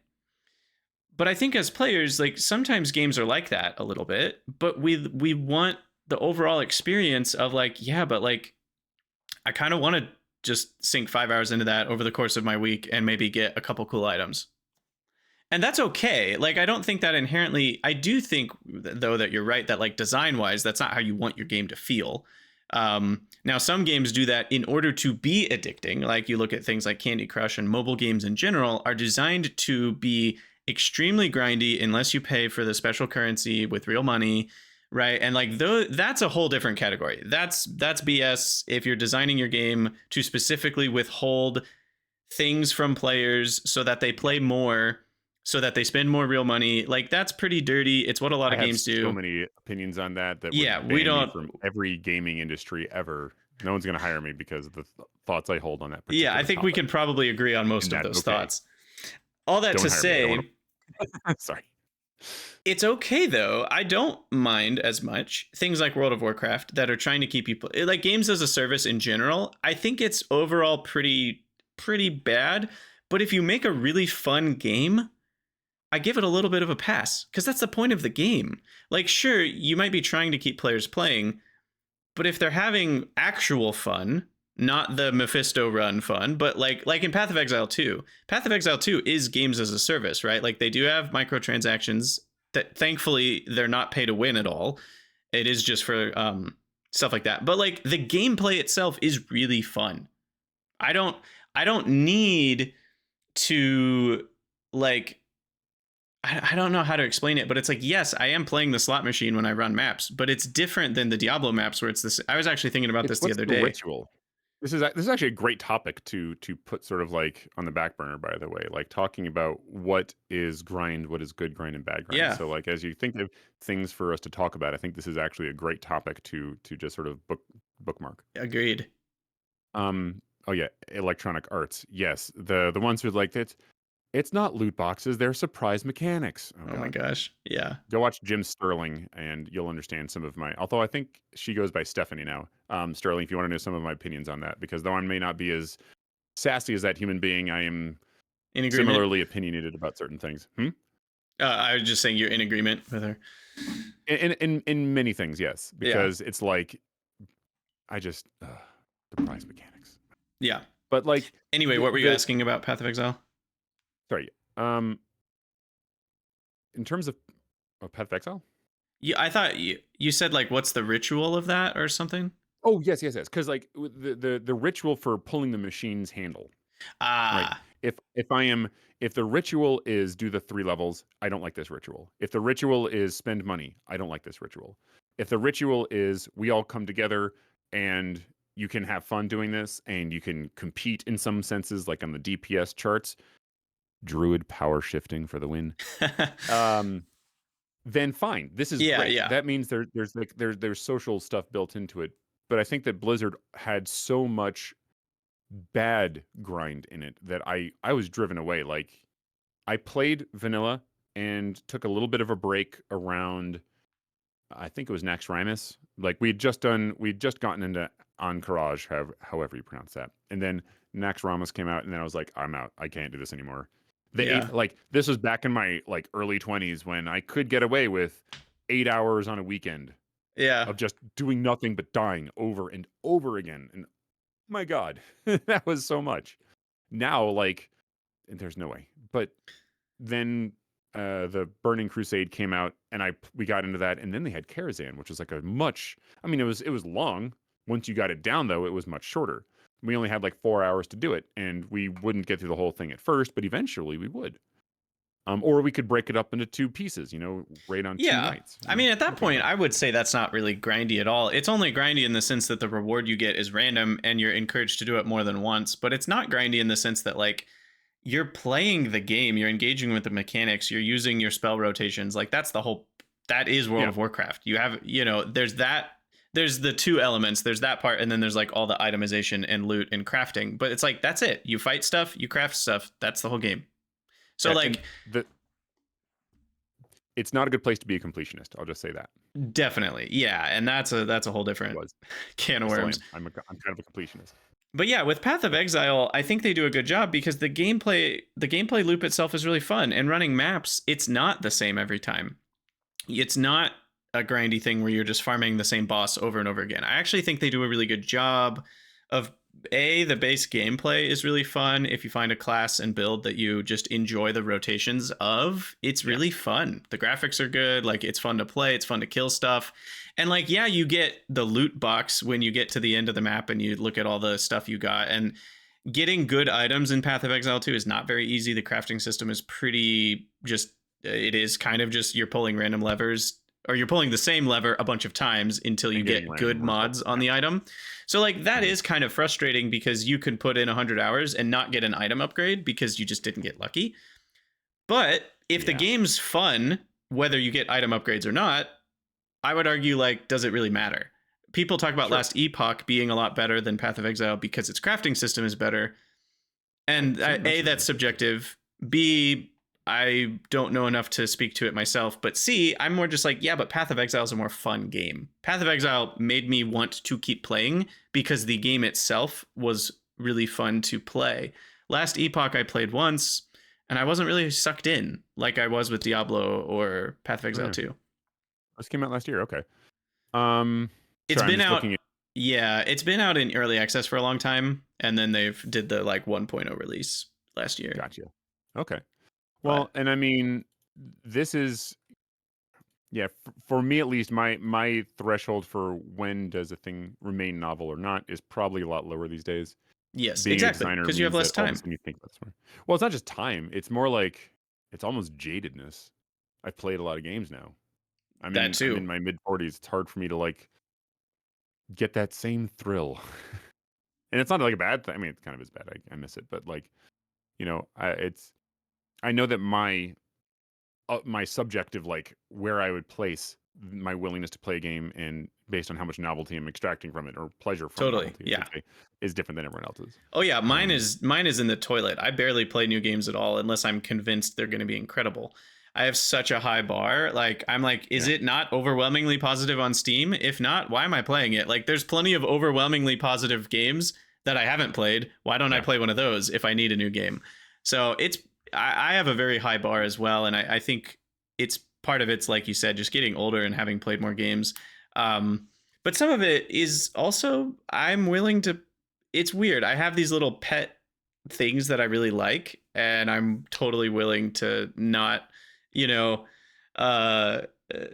But I think as players, like sometimes games are like that a little bit, but we want the overall experience of like, yeah, but like I kind of want to just sink 5 hours into that over the course of my week and maybe get a couple cool items. And that's okay. Like I don't think that inherently, I do think though that you're right that like design wise that's not how you want your game to feel. Now some games do that in order to be addicting. Like you look at things like Candy Crush and mobile games in general are designed to be extremely grindy unless you pay for the special currency with real money, right? And like that's a whole different category. That's BS if you're designing your game to specifically withhold things from players so that they play more, so that they spend more real money. Like that's pretty dirty. It's what a lot I of have games do. so many opinions on that that Yeah, would we ban me don't. from every gaming industry ever. No one's going to hire me because of the thoughts I hold on that Yeah, I particular think we topic. can probably agree on most And of that's those okay. thoughts. All that Don't to hire me. I don't say, want to. Sorry. It's okay though. I don't mind as much things like World of Warcraft that are trying to keep people like games as a service in general. I think it's overall pretty bad. But if you make a really fun game, I give it a little bit of a pass because that's the point of the game. Like, sure, you might be trying to keep players playing, but if they're having actual fun, not the Mephisto run fun, but like in Path of Exile 2, Path of Exile 2 is games as a service, right? Like they do have microtransactions that thankfully they're not pay to win at all. It is just for stuff like that. But like the gameplay itself is really fun. I don't I don't need to like I don't know how to explain it, but it's like, yes, I am playing the slot machine when I run maps, but it's different than the Diablo maps where it's this. I was actually thinking about It's this the what's other the day. ritual? This is actually a great topic to put sort of like on the back burner, by the way, like talking about what is grind, what is good grind and bad grind. Yeah, So like as you think of things for us to talk about, I think this is actually a great topic to just sort of bookmark. agreed. Oh yeah, Electronic Arts. Yes, the ones who like that. It's not loot boxes; they're surprise mechanics. Oh Oh my god. gosh. Yeah. Go watch Jim Sterling, and you'll understand some of my. Although I think she goes by Stephanie now. Sterling, if you want to know some of my opinions on that, because though I may not be as sassy as that human being, I am In agreement. similarly opinionated about certain things. I was just saying you're in agreement with her. In many things, yes, Yeah. because it's like I just surprise mechanics. Yeah. But like Anyway, what were you asking about Path of Exile? sorry, in terms of Path of Exile. Yeah, I thought you said like what's the ritual of that or something? Oh yes, yes, yes. Because like the ritual for pulling the machine's handle. Right. Ah, If the ritual is do the 3 levels, I don't like this ritual. If the ritual is spend money, I don't like this ritual. If the ritual is we all come together and you can have fun doing this and you can compete in some senses, like on the DPS charts, druid power shifting for the win. Then fine. This is yeah, great. yeah. That means there's social stuff built into it. But I think that Blizzard had so much bad grind in it that I was driven away. Like I played vanilla and took a little bit of a break around I think it was Naxxramas. Like we'd just gotten into Encourage, however you pronounce that. And then Naxxramas came out and then I was like, I'm out. I can't do this anymore. Yeah. Like this was back in my like early 20s when I could get away with 8 hours on a weekend Yeah. of just doing nothing but dying over and over again. And my God, that was so much. Now, like, there's no way. But then the Burning Crusade came out, and we got into that, and then they had Karazhan, which was like a much. I mean, it was long. Once you got it down, though, it was much shorter. We only had like 4 hours to do it, and we wouldn't get through the whole thing at first, but eventually we would. Or we could break it up into 2 pieces, raid on 2 Yeah. nights. I mean, at that point, I would say that's not really grindy at all. It's only grindy in the sense that the reward you get is random and you're encouraged to do it more than once, but it's not grindy in the sense that like you're playing the game, you're engaging with the mechanics, you're using your spell rotations. Like that is World of Warcraft. You have, there's the 2 elements, there's that part, and then there's like all the itemization and loot and crafting. But it's like that's it. You fight stuff, you craft stuff. That's the whole game. So like it's not a good place to be a completionist. I'll just say that. Definitely, yeah, and that's a whole different can of worms. I'm kind of a completionist. But yeah, with Path of Exile, I think they do a good job because the gameplay loop itself is really fun. And running maps, it's not the same every time. It's not a grindy thing where you're just farming the same boss over and over again. I actually think they do a really good job of the base gameplay is really fun. If you find a class and build that you just enjoy the rotations of, it's really fun. The graphics are good. Like it's fun to play. It's fun to kill stuff. And like, yeah, you get the loot box when you get to the end of the map and you look at all the stuff you got. And getting good items in Path of Exile 2 is not very easy. The crafting system is it is kind of just you're pulling random levers, or you're pulling the same lever a bunch of times until you get good mods on the item. So like that is kind of frustrating because you can put in 100 hours and not get an item upgrade because you just didn't get lucky. But if the game's fun, whether you get item upgrades or not, I would argue like, does it really matter? People talk about Last Epoch being a lot better than Path of Exile because its crafting system is better. And A, that's subjective. B, I don't know enough to speak to it myself. But C, I'm more just like, yeah, but Path of Exile is a more fun game. Path of Exile made me want to keep playing because the game itself was really fun to play. Last Epoch I played once, and I wasn't really sucked in like I was with Diablo or Path of Oh, Exile yeah. 2. This came out last year. Okay. It's Sorry, I'm been just out. looking at. Yeah, it's been out in early access for a long time, and then they've did the like 1.0 release last year. Gotcha. Okay. Well, But and I mean, this is yeah, for me at least, my threshold for when does a thing remain novel or not is probably a lot lower these days. yes, Being a exactly, designer because you have means less that all of a time. sudden you think about this more. Well, it's not just time; it's more like it's almost jadedness. I've played a lot of games now. That I'm too. in my mid-40s. It's hard for me to like get that same thrill, and it's not like a bad thing. I mean, it kind of is bad. I miss it, but like I know that my subjective like where I would place my willingness to play a game and based on how much novelty I'm extracting from it or pleasure from Totally. novelty, I Yeah. should say, is different than everyone else's. Oh yeah, Um, mine is in the toilet. I barely play new games at all unless I'm convinced they're going to be incredible. I have such a high bar. Like I'm like, is yeah, it not overwhelmingly positive on Steam? If not, why am I playing it? Like there's plenty of overwhelmingly positive games that I haven't played. Why don't I yeah, play one of those if I need a new game? So it's I have a very high bar as well, and I think it's part of it's like you said, just getting older and having played more games. Um, but some of it is also I'm willing to it's weird. I have these little pet things that I really like, and I'm totally willing to not, you know, uh,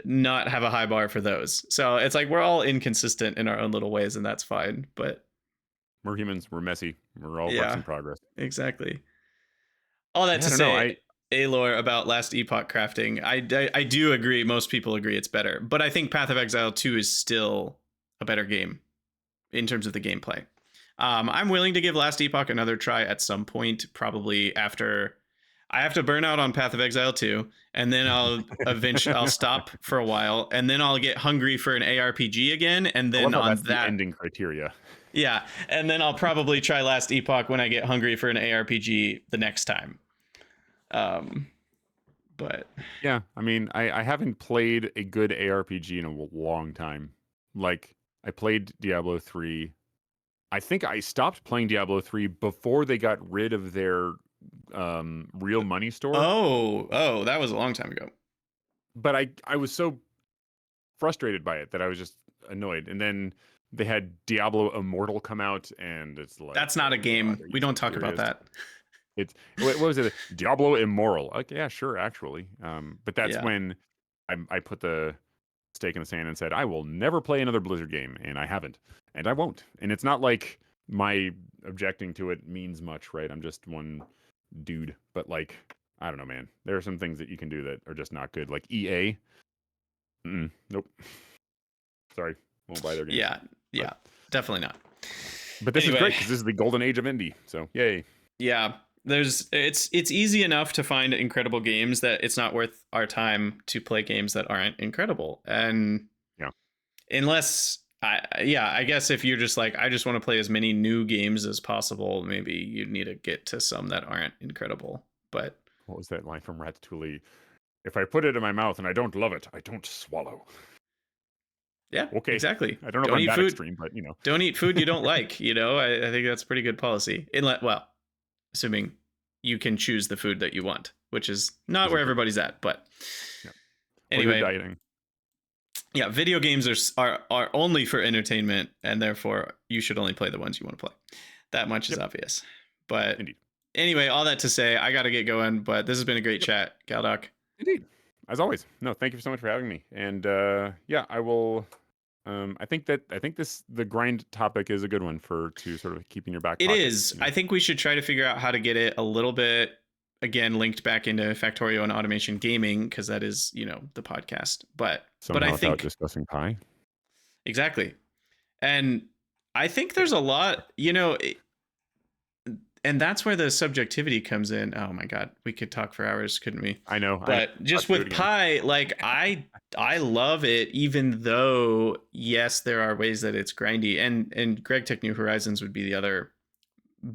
not have a high bar for those. So it's like we're all inconsistent in our own little ways, and that's fine. But we're humans, we're messy, we're all works yeah, in progress. exactly. All that Yeah, I to don't know. say, Alor about Last Epoch crafting, I do agree. Most people agree it's better, but I think Path of Exile 2 is still a better game in terms of the gameplay. I'm willing to give Last Epoch another try at some point, probably after I have to burn out on Path of Exile 2, and then I'll stop for a while, and then I'll get hungry for an ARPG again, and I love then how on that's the that, ending criteria. yeah, and then I'll probably try Last Epoch when I get hungry for an ARPG the next time. Um, but Yeah, I mean, I haven't played a good ARPG in a long time. Like, I played Diablo 3. I think I stopped playing Diablo 3 before they got rid of their real money store. oh, that was a long time ago. But I was so frustrated by it that I was just annoyed. And then they had Diablo Immortal come out, and it's like, That's not a oh God, game. are We you don't talk about serious? that. It's what was it? Diablo Immoral. Like, yeah, sure, actually. But that's Yeah. when I put the stake in the sand and said, I will never play another Blizzard game, and I haven't, and I won't. And it's not like my objecting to it means much, right? I'm just one dude, but like, I don't know, man. There are some things that you can do that are just not good. Like EA, nope. Sorry, won't buy their games. Yeah. But, Yeah. Definitely not. but this is Anyway, great because this is the golden age of indie. So yay. yeah. It's easy enough to find incredible games that it's not worth our time to play games that aren't incredible. And Yeah. unless I guess if you're just like I just want to play as many new games as possible, maybe you need to get to some that aren't incredible. But What was that line from Ratatouille? If I put it in my mouth and I don't love it, I don't swallow. yeah, Okay. exactly. I don't know if Don't I'm eat that food. extreme, but you know. Don't eat food you don't like. I think that's a pretty good policy. Well, assuming you can choose the food that you want, which is not where Physically. everybody's at. But Yeah. Or you're anyway, dieting. yeah, video games are only for entertainment, and therefore you should only play the ones you want to play. That much is Yep. obvious. But Indeed. anyway, all that to say, I got to get going. But this has been a great Yep. chat, Galdoc. Indeed. As always. No, thank you so much for having me. And yeah, I will I think the grind topic is a good one to sort of keep in your back It pocket. is. You know? I think we should try to figure out how to get it a little bit again linked back into Factorio and automation gaming because that is the podcast. But Somehow I without think discussing pie. exactly, and I think there's a lot and that's where the subjectivity comes in. Oh my god, we could talk for hours, couldn't we? I know. But just Let's do it with again. pie, like I love it, even though yes, there are ways that it's grindy, and Greg Tech New Horizons would be the other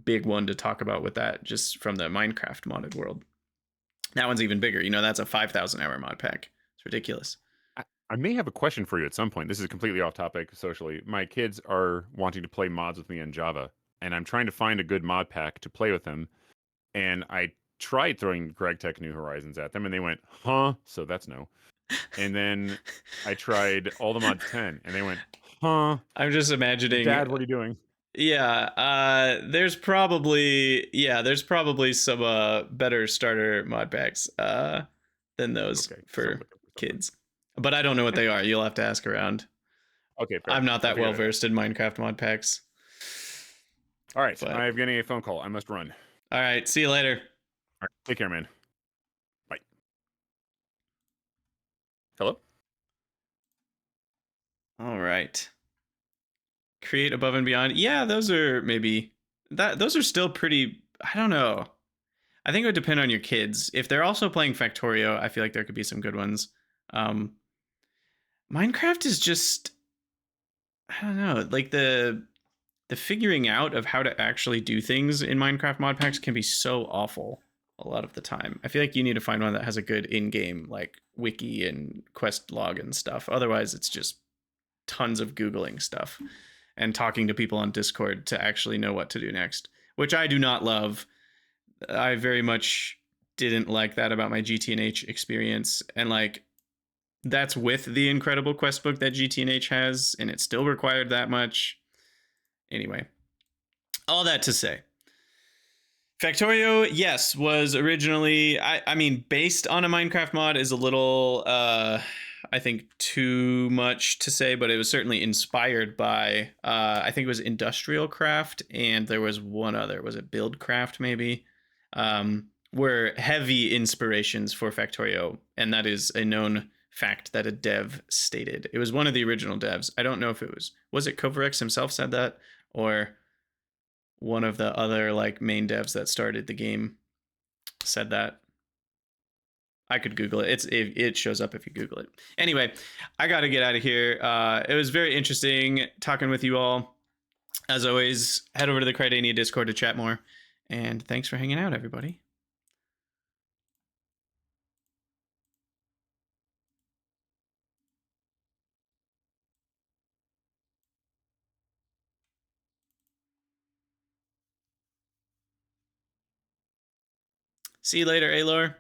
big one to talk about with that, just from the Minecraft modded world. That one's even bigger. You know, that's a 5,000 hour mod pack. It's ridiculous. I may have a question for you at some point. This is completely off topic socially. My kids are wanting to play mods with me in Java, and I'm trying to find a good mod pack to play with them. And I tried throwing GregTech New Horizons at them, and they went, huh? So that's no. And then I tried all the mods 10, and they went, huh? I'm just imagining. Dad, what are you doing? Yeah, there's probably some better starter mod packs than those Okay, so I'm for looking for something. kids. But I don't know what they are. You'll have to ask around. Okay, fair. I'm not I'll that figure well it out. versed in Minecraft mod packs. All right, But I'm getting a phone call. I must run. all right, see you later. All right, take care, man. Bye. Hello? All right. Create above and beyond. Yeah, those are maybe those are still pretty, I don't know. I think it would depend on your kids. If they're also playing Factorio, I feel like there could be some good ones. Um Minecraft is just, I don't know, like the figuring out of how to actually do things in Minecraft mod packs can be so awful a lot of the time. I feel like you need to find one that has a good in-game like wiki and quest log and stuff. Otherwise, it's just tons of googling stuff and talking to people on Discord to actually know what to do next, which I do not love. I very much didn't like that about my GTNH experience, and like that's with the incredible quest book that GTNH has, and it still required that much. Anyway, all that to say, Factorio, yes, was originally, I mean, based on a Minecraft mod is a little, I think, too much to say, but it was certainly inspired by, I think it was Industrial Craft, and there was one other, was it Buildcraft maybe? Were heavy inspirations for Factorio, and that is a known fact that a dev stated. It was one of the original devs. I don't know if it was it Kovarex himself said that, or one of the other like main devs that started the game said that. I could Google it. It shows up if you Google it. Anyway, I got to get out of here. It was very interesting talking with you all. As always, head over to the Krydania Discord to chat more. And thanks for hanging out, everybody. See you later, Alor.